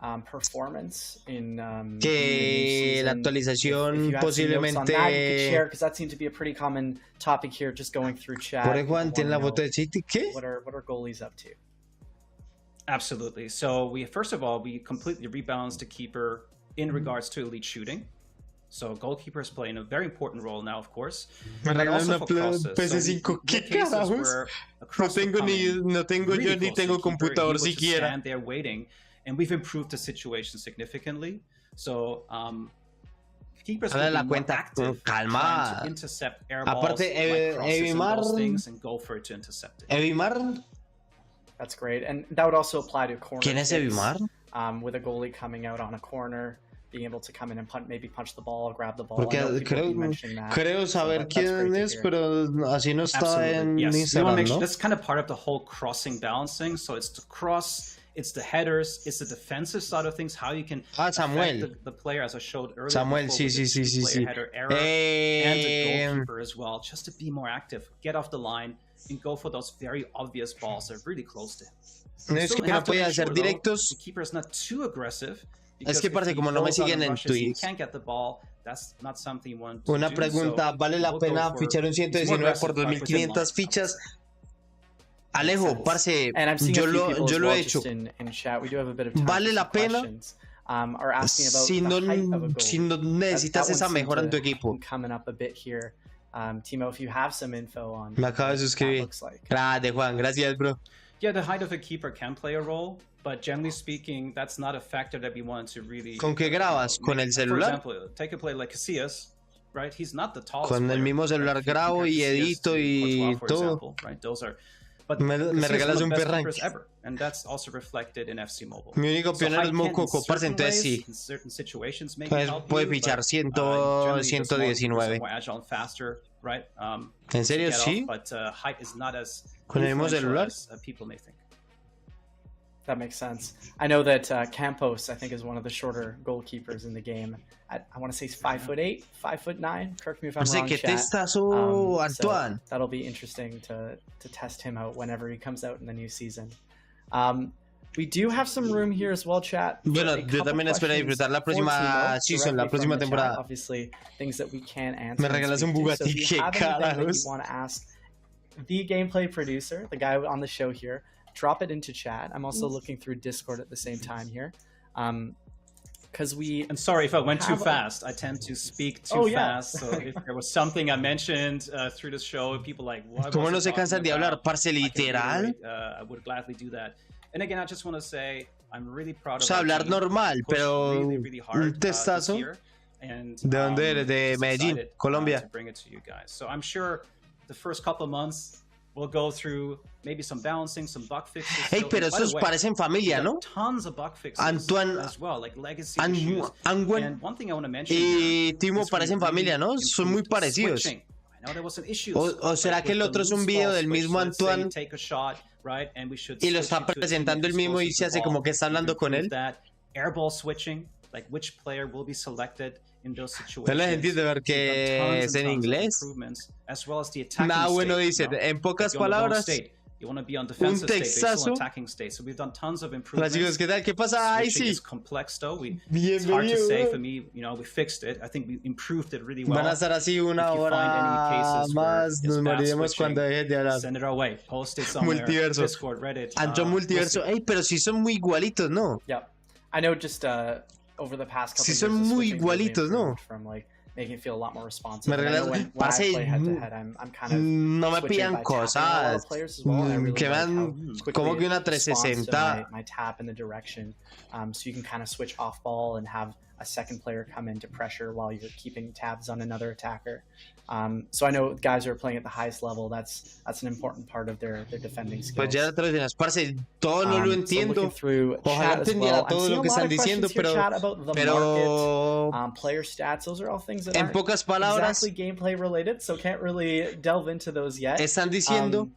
que la actualización posiblemente... Por ejemplo, ¿tiene la foto de Chiti? ¿Qué? What are goalies up to? Absolutely. So first of all, we completely rebalanced the keeper in regards to elite shooting. So goalkeeper is playing a very important role now, of course. Me regalan una PS5. ¿Qué carajos? No tengo yo ni tengo computador siquiera. Stand there waiting, and we've improved the situation significantly. So keepers will be more active, trying to intercept air balls, like crosses and those things, and go for it to intercept it. Evimar. That's great, and that would also apply to corner. ¿Quién es Evimar? With a goalie coming out on a corner, being able to come in and maybe punch the ball, grab the ball. Porque creo saber quién es, pero así no está en Instagram, ¿no? That's kind of part of the whole crossing balancing. So it's to cross It's the headers, it's the defensive side of things, how you can Samuel. affect the player, as I showed earlier. Samuel, sí. Header error, and the goalkeeper as well, just to be more active, get off the line, and go for those very obvious balls that are really close to him. No es que no podía hacer directos. The keeper is not too aggressive. Es que parce, como no me siguen en Twitch. Una pregunta, ¿vale la pena fichar un 119 por 2.500 fichas? Alejo, parce, yo lo he hecho. ¿Vale la pena? Si no necesitas esa mejora en tu equipo. Me acabo de suscribir. Grande, Juan, gracias, bro. Yeah, the height of a keeper can play a role, but generally speaking, that's not a factor that we want to really. ¿Con qué grabas? ¿Con el celular? For example, take a player like Casillas, right? He's not the tallest. Con el mismo celular grabo y edito y todo. Right? Those are. Me regalas un perrank. And that's also reflected in FC Mobile. Mi único pionero es Mococo, parce, entonces sí. Entonces puede fichar 119. Right? ¿En serio sí? ¿Con el mismo celular? That makes sense. I know that Campos, I think, is one of the shorter goalkeepers in the game. I want to say he's 5'8", 5'9". Correct me if I'm wrong, ¿Qué chat. testazo, Antoine? So that'll be interesting to test him out whenever he comes out in the new season. We do have some room here as well, chat. Bueno, yo también espero disfrutar la próxima season, la próxima temporada. Obviously, things that we can answer. Me regalas un Bugatti, qué carajos. You want to ask the gameplay producer, the guy on the show here, drop it into chat. I'm also looking through Discord at the same time here. Because I'm sorry if I went too fast. I tend to speak too fast. So if there was something I mentioned through the show, people like, what? ¿Cómo no se cansan de hablar, parce, literal? I would gladly do that. And again, I just want to say I'm really proud of. O sea, hablar normal, pero un testazo. ¿De dónde eres? De Medellín, Colombia. Bring it to you guys. So I'm sure the first couple of months we'll go through maybe some balancing, some bug fixes. Hey, pero esos parecen familia, ¿no? Tons of bug fixes Antoine, as well, like legacy issues. And one thing I want to mention y Timo parecen familia, ¿no? Son muy parecidos. ¿O será que el otro es un video del mismo Antoine y lo está presentando el mismo y se hace como que está hablando con él? Airball switching, like which player will be selected in those situations. No les entiendo porque es en inglés. Nada bueno dice, en pocas palabras, un textazo. Chicos, ¿qué tal? ¿Qué pasa? Ahí sí. Bienvenido. Van a estar así una hora más. Nos moriremos cuando dejes de hablar. Multiverso. Ancho multiverso. Ey, pero sí son muy igualitos, ¿no? Yeah. I know just over the past couple sí son muy igualitos, ¿no? Making it feel a lot more responsive. Me regalas, parce, no me pidan cosas que vean como que una 360. My tap in the direction, so you can kind of switch off ball and have a second player come in to pressure while you're keeping tabs on another attacker. So I know guys who are playing at the highest level, that's an important part of their defending skills. Pues ya te lo dices, parce, todo no lo entiendo. Ojalá entendiera todo lo que están diciendo, pero player stats, those are all things that en pocas palabras, exactly gameplay related, so can't really delve into those yet. Están diciendo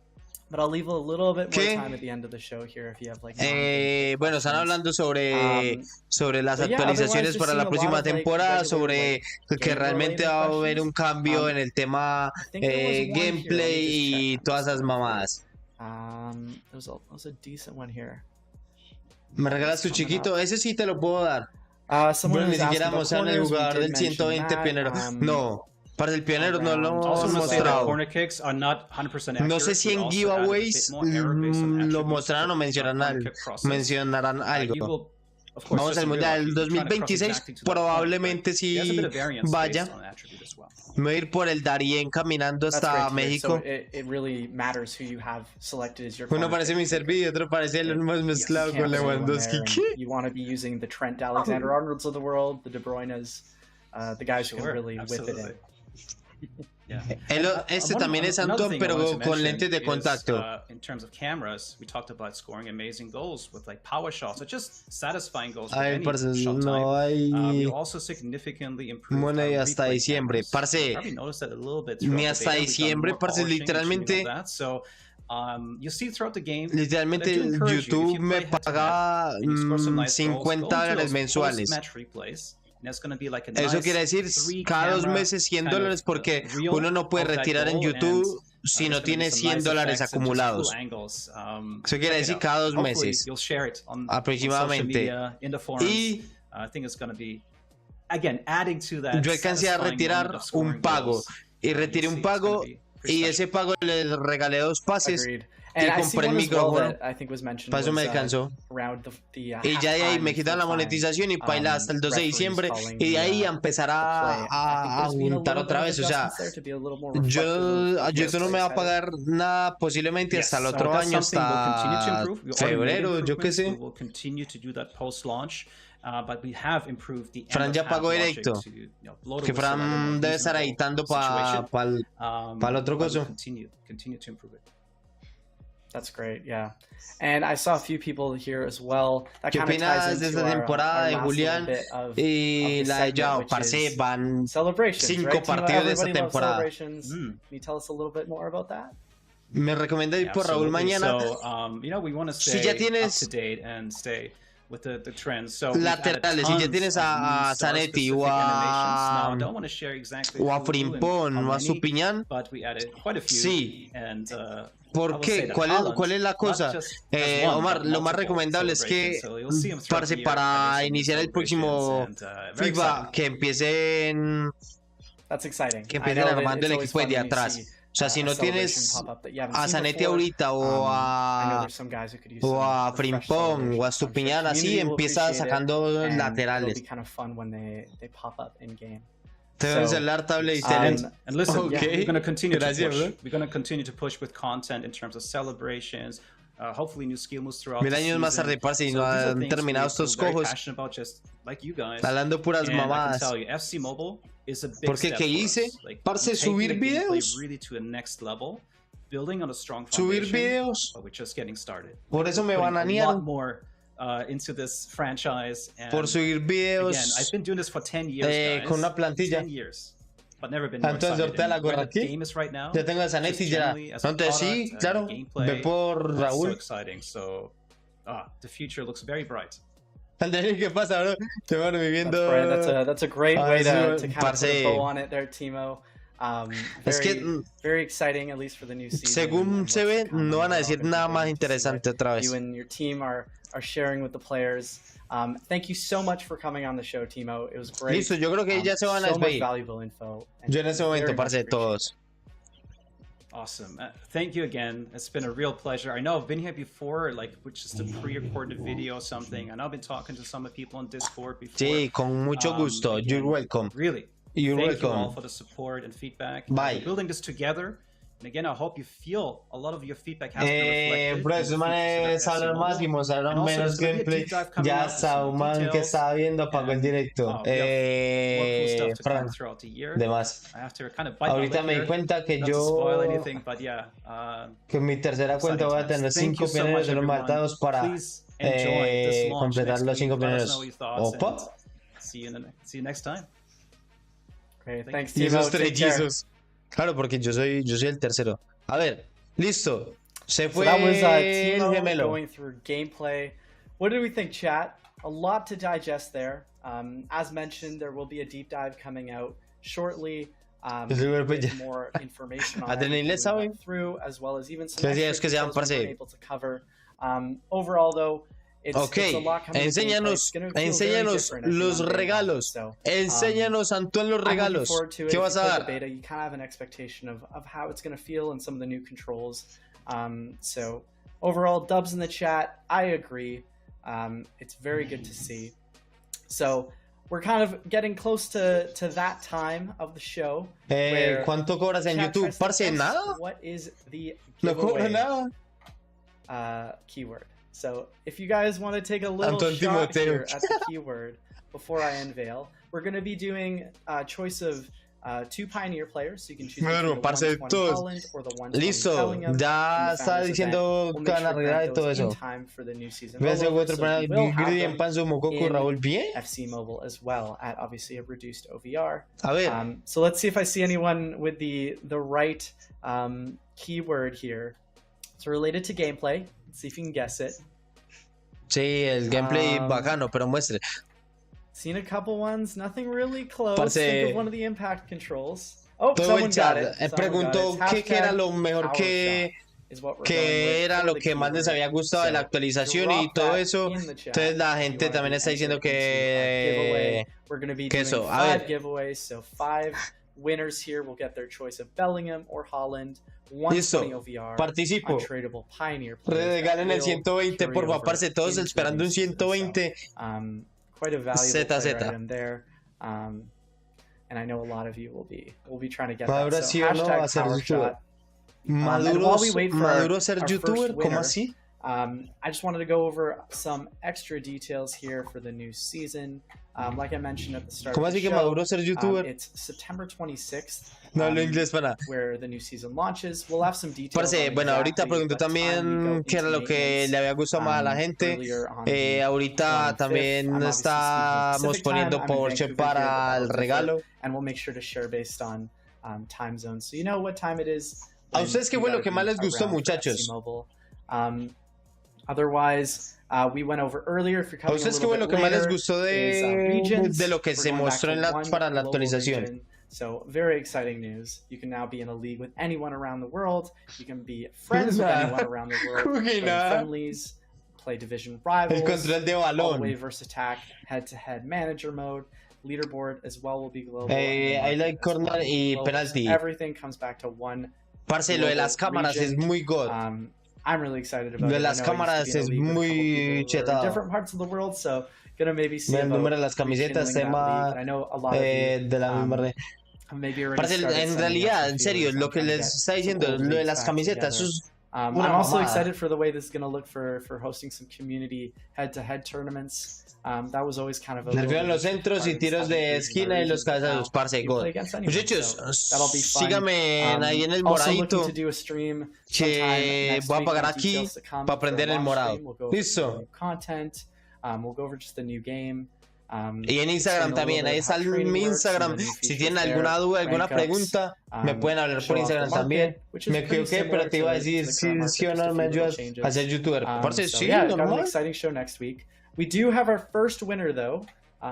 but I'll leave a little bit more time at the end of the show here if you have like bueno, están hablando sobre las actualizaciones para la próxima temporada, sobre que realmente va a haber un cambio en el tema gameplay y todas esas mamadas. There's a decent one here. Me regalas tu chiquito, ese sí te lo puedo dar. Bueno, ni siquiera mostraron el jugador del 120 pionero. No. Para el pionero no lo hemos mostrado. No sé si en giveaways lo mostrarán o mencionarán algo. Vamos al Mundial 2026, probablemente sí vaya. Me voy a ir por el Darien caminando hasta México. Uno parece mi servicio, otro parece el más mezclado con Lewandowski. You want to be using the Trent Alexander-Arnolds of the world, the De Bruyne's, the guys who can really whip it in. Este también es Antoine, pero con lentes de contacto. In terms of cameras, we talked about scoring amazing goals with like power shots, or just satisfying goals. Ay, parce, no hay moneda hasta diciembre, parce. Ni hasta diciembre, parce, literalmente. You see throughout the game. Literalmente YouTube me paga $50 mensuales. Eso quiere decir cada 2 meses $100 porque uno no puede retirar en YouTube si no tiene $100 acumulados. Eso quiere decir cada 2 meses aproximadamente. Y yo alcancé a retirar un pago y retiré un pago y ese pago le regalé 2 pases. Y compré el micrófono, para eso me alcanzó. Y ya de ahí me quitaron la monetización y baila hasta el 12 de diciembre. Y de ahí a empezar a juntar otra vez. O sea, YouTube no me va a pagar nada posiblemente hasta el otro año, hasta febrero, yo qué sé. Fran ya pagó directo. Que Fran debe estar editando para el otro coso. That's great, yeah. And I saw a few people here as well. ¿Qué opinas de esta temporada de Julián y la de Yao? Parce, van 5 partidos de esta temporada. Can you tell us a little bit more about that? Me recomienda ir por Raúl mañana. Si ya tienes laterales, si ya tienes a Zanetti o a Frimpón o a Supiñán, sí. ¿Por qué? ¿Cuál es la cosa? Omar, lo más recomendable es que, parce, para iniciar el próximo FIFA, que empiecen armando el equipo de atrás. O sea, si no tienes a Zanetti ahorita o a Frimpong o a Stupiñán, así empieza sacando laterales. Te voy a enseñar tablet y and listen, we're going to continue to push. We're going to continue to push with content in terms of celebrations. Hopefully new skill moves throughout 1000 años más tarde, parce, y no han terminado estos cojos hablando puras mamadas. Porque ¿qué hice? Parce, subir videos. Subir videos. Por eso me bananearon. Into this franchise and por subir videos again, I've been doing this for 10 years, guys. Con una plantilla. 10 years, but never been entonces sortea la gorra aquí. Ya tengo a Zanetti ya. Entonces sí, claro. Ve por Raúl. So exciting. So, the future looks very bright. Andrés, ¿qué pasa, bro? Te van viviendo. That's a great way to kind of put a bow on it there, Timo. Es que very exciting, at least for the new season. Según se ve, no van a decir nada más interesante otra vez. You and your team are sharing with the players. Thank you so much for coming on the show, Timo. It was great. Listo, yo creo que ya se van a despedir. Yo en ese momento, parce, de todos. Awesome. Thank you again. It's been a real pleasure. I know I've been here before, like, with just a pre-recorded video or something. I know I've been talking to some people on Discord before. Sí, con mucho gusto. Again, you're welcome. Really. You're Thank welcome. you all for the support and feedback. Bye. We're building this together. And again, I hope you feel a lot of your feedback has been reflected. Bro, esos manes hablan más y mostraron menos gameplay. Ya hasta un man que estaba viendo apagó el directo. Frank, de más. Ahorita me di cuenta que yo, que en mi tercera cuenta voy a tener 5 pioneros de los matados para completar los 5 pioneros. Opa. See you next time. Okay, thanks, y Timo. esos trellizos. Claro, porque yo soy el tercero. A ver, listo. Se fue el gemelo. Going through gameplay. What did we think, chat? A lot to digest there. As mentioned, there will be a deep dive coming out shortly. With more information on it through, as well as even some extra details we're able to cover. Overall, though, enséñanos los regalos. Enséñanos, Antoine, los regalos. ¿Qué vas a dar? You kind of have an expectation of how it's going to feel and some of the new controls. So overall, dubs in the chat, I agree. It's very good to see. So we're kind of getting close to that time of the show. ¿Cuánto cobras en YouTube? Parce, nada. What is the no cobro nada. Keyword. So if you guys want to take a little shot here at the keyword before I unveil, we're going to be doing a choice of 2 Pioneer players, so you can choose the 120 Holland or the 120 Listo, ya está diciendo que van a arreglar de todo eso. Voy a hacer otro panel. Gridien Panzo Mokoku Raúl bien. FC Mobile as well at obviously a reduced OVR. A ver. So let's see if I see anyone with the right keyword here. It's related to gameplay. Let's see if you can guess it. Sí, el gameplay bacano, pero muestre. Seen a couple ones, nothing really close. Parce, Think of one of the impact controls. Oh, todo someone el got chat it. preguntó qué era lo mejor que era lo que más les había gustado de la actualización y todo eso. Entonces la gente también está diciendo que eso, a ver. Giveaways, so 5 winners here will get their choice of Bellingham or Holland. Listo, participo. Regalen el 120, por favor, parce, todos esperando un 120. Quite a valuable player item there. And I know a lot of you will be trying to get that. So hashtag power shot. Maduro ser youtuber, ¿cómo así? I just wanted to go over some extra details here for the new season. Like I mentioned at the start ¿Cómo of the así que show, Maduro ser youtuber? it's September 26th. No hablo inglés para. Where the new season launches. We'll have some details. Parce, bueno, ahorita preguntó también qué era lo que le había gustado más a la gente. Ahorita también estamos poniendo Porsche para el regalo. And we'll make sure to share based on time zones, so you know what time it is. ¿A ustedes qué fue lo que más les gustó, muchachos? Otherwise, we went over earlier. If you're ¿A ustedes qué fue lo que más les gustó de lo que se mostró para la actualización? So very exciting news. You can now be in a league with anyone around the world. You can be friends with anyone around the world. Play friendlies, play division rivals. El control de balón. All the way versus attack, head-to-head manager mode. Leaderboard as well will be global. I like corner y penalty. Everything comes back to one. Parce, lo de las cámaras es muy god. I'm really excited about lo de las cámaras es muy chetado. Different parts of the world, so gonna maybe see el número de las camisetas, tema de la misma red. Parce, en realidad, en serio, lo que les está diciendo, lo de las camisetas, eso es I'm also excited for the way this is gonna look for hosting some community head-to-head tournaments. That was always kind of a nerfean los centros y tiros de esquina y los cabezazos, parce, god. Muchachos, síganme ahí en el moradito, que voy a apagar aquí para aprender el morado. Listo. We'll go over just the new game. Y en Instagram también, ahí está mi Instagram. Si tienen alguna duda, alguna pregunta, me pueden hablar por Instagram también. Me equivoqué, pero te iba a decir si o no me ayudas a ser youtuber. Parce, sí, normal. We do have our first winner, though.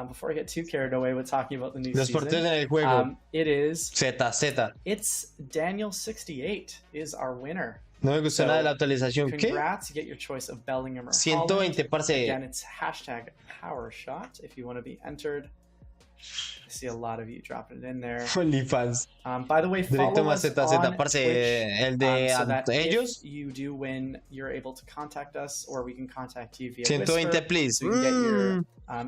Before I get too carried away with talking about the new Los season, porteros en el juego. It is Z. It's Daniel68 is our winner. No me gustó nada de la actualización. ¿Qué? Congrats, you get your choice of Bellingham or 120, parce. Again, it's hashtag power shot if you want to be entered. I see a lot of you dropping it in there. OnlyFans. By the way, follow us on parce, Twitch, el de so that ellos. if you do win, you're able to contact us, or we can contact you via 120, Whisper, please. so you can get your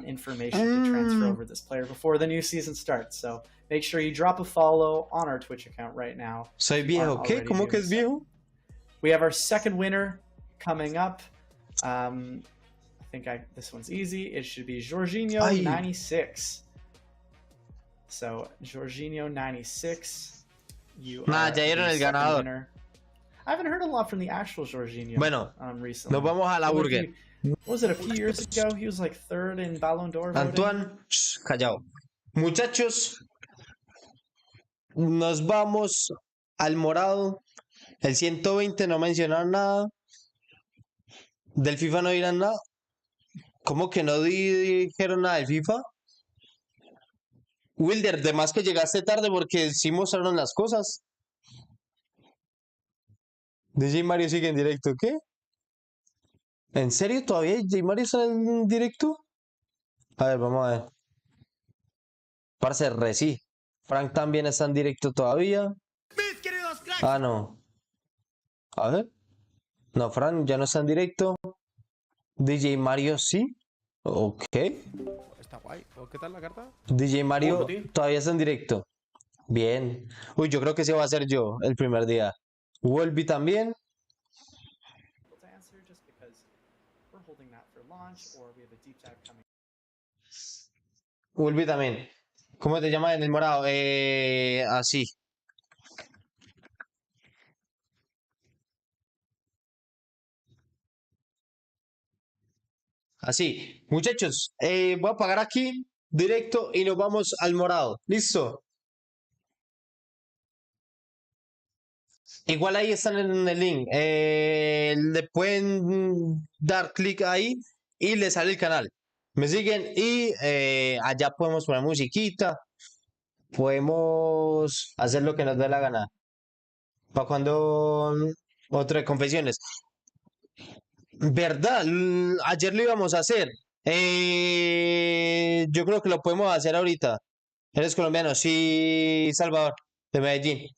information to transfer over this player before the new season starts. So make sure you drop a follow on our Twitch account right now. Soy viejo. ¿Qué? ¿Cómo que es viejo? We have our second winner coming up. I think this one's easy. It should be Jorginho96. So Jorginho96. You ya dieron el ganador. Winner. I haven't heard a lot from the actual Jorginho. Bueno, recently. nos vamos a la burger. What was it, a few years ago? He was like 3rd in Ballon d'Or voting. Antoine, callao. Muchachos, nos vamos al morado. El 120 no mencionaron nada. Del FIFA no dirán nada. ¿Cómo que no dijeron nada del FIFA? Wilder, de más que llegaste tarde porque sí mostraron las cosas. DJ Mario sigue en directo, ¿qué? ¿En serio todavía DJ Mario está en directo? A ver, vamos a ver. Parce, sí. Frank también está en directo todavía. Ah, no. A ver. No, Frank ya no está en directo. DJ Mario sí. Ok. Está guay. ¿Qué tal la carta? DJ Mario todavía está en directo. Bien. Uy, yo creo que ese va a ser yo el primer día. Wolby también. Wolby también. ¿Cómo te llamas en el morado? Así. Así, muchachos, voy a apagar aquí directo y nos vamos al morado. ¿Listo? Igual ahí están en el link. Le pueden dar clic ahí y le sale el canal. Me siguen y allá podemos poner musiquita. Podemos hacer lo que nos dé la gana. Para cuando otra de confesiones. ¿Verdad? Ayer lo íbamos a hacer. Yo creo que lo podemos hacer ahorita. ¿Eres colombiano? Sí, Salvador, de Medellín.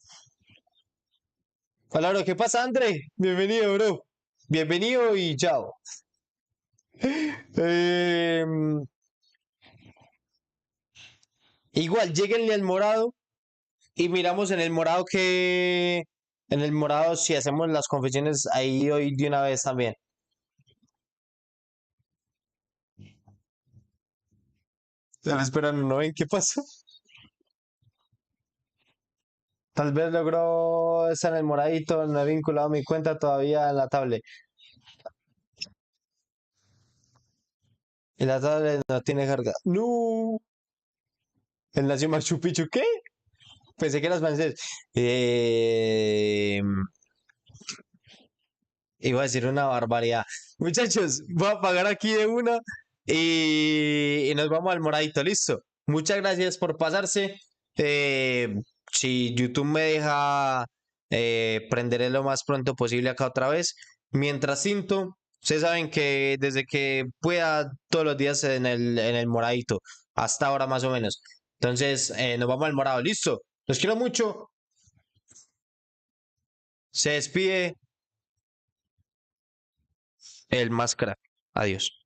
Hola, bro. ¿Qué pasa, André? Bienvenido, bro. Bienvenido y chao. Em, igual, lleguenle al morado y miramos en el morado que... En el morado, si hacemos las confesiones ahí hoy de una vez también. Están esperando, ¿no ven qué pasó? Tal vez logró estar en el moradito, no he vinculado mi cuenta todavía en la tablet. Y la tablet no tiene carga. No. El nació Machu Picchu, ¿qué? Pensé que eras francés. Iba a decir una barbaridad. Muchachos, voy a apagar aquí de una y nos vamos al moradito, listo. Muchas gracias por pasarse. Eh, si YouTube me deja, prenderé lo más pronto posible acá otra vez. Mientras tanto, ustedes saben que desde que pueda, todos los días en el moradito, hasta ahora más o menos. Entonces, nos vamos al morado, listo. Los quiero mucho. Se despide el máscara. Adiós.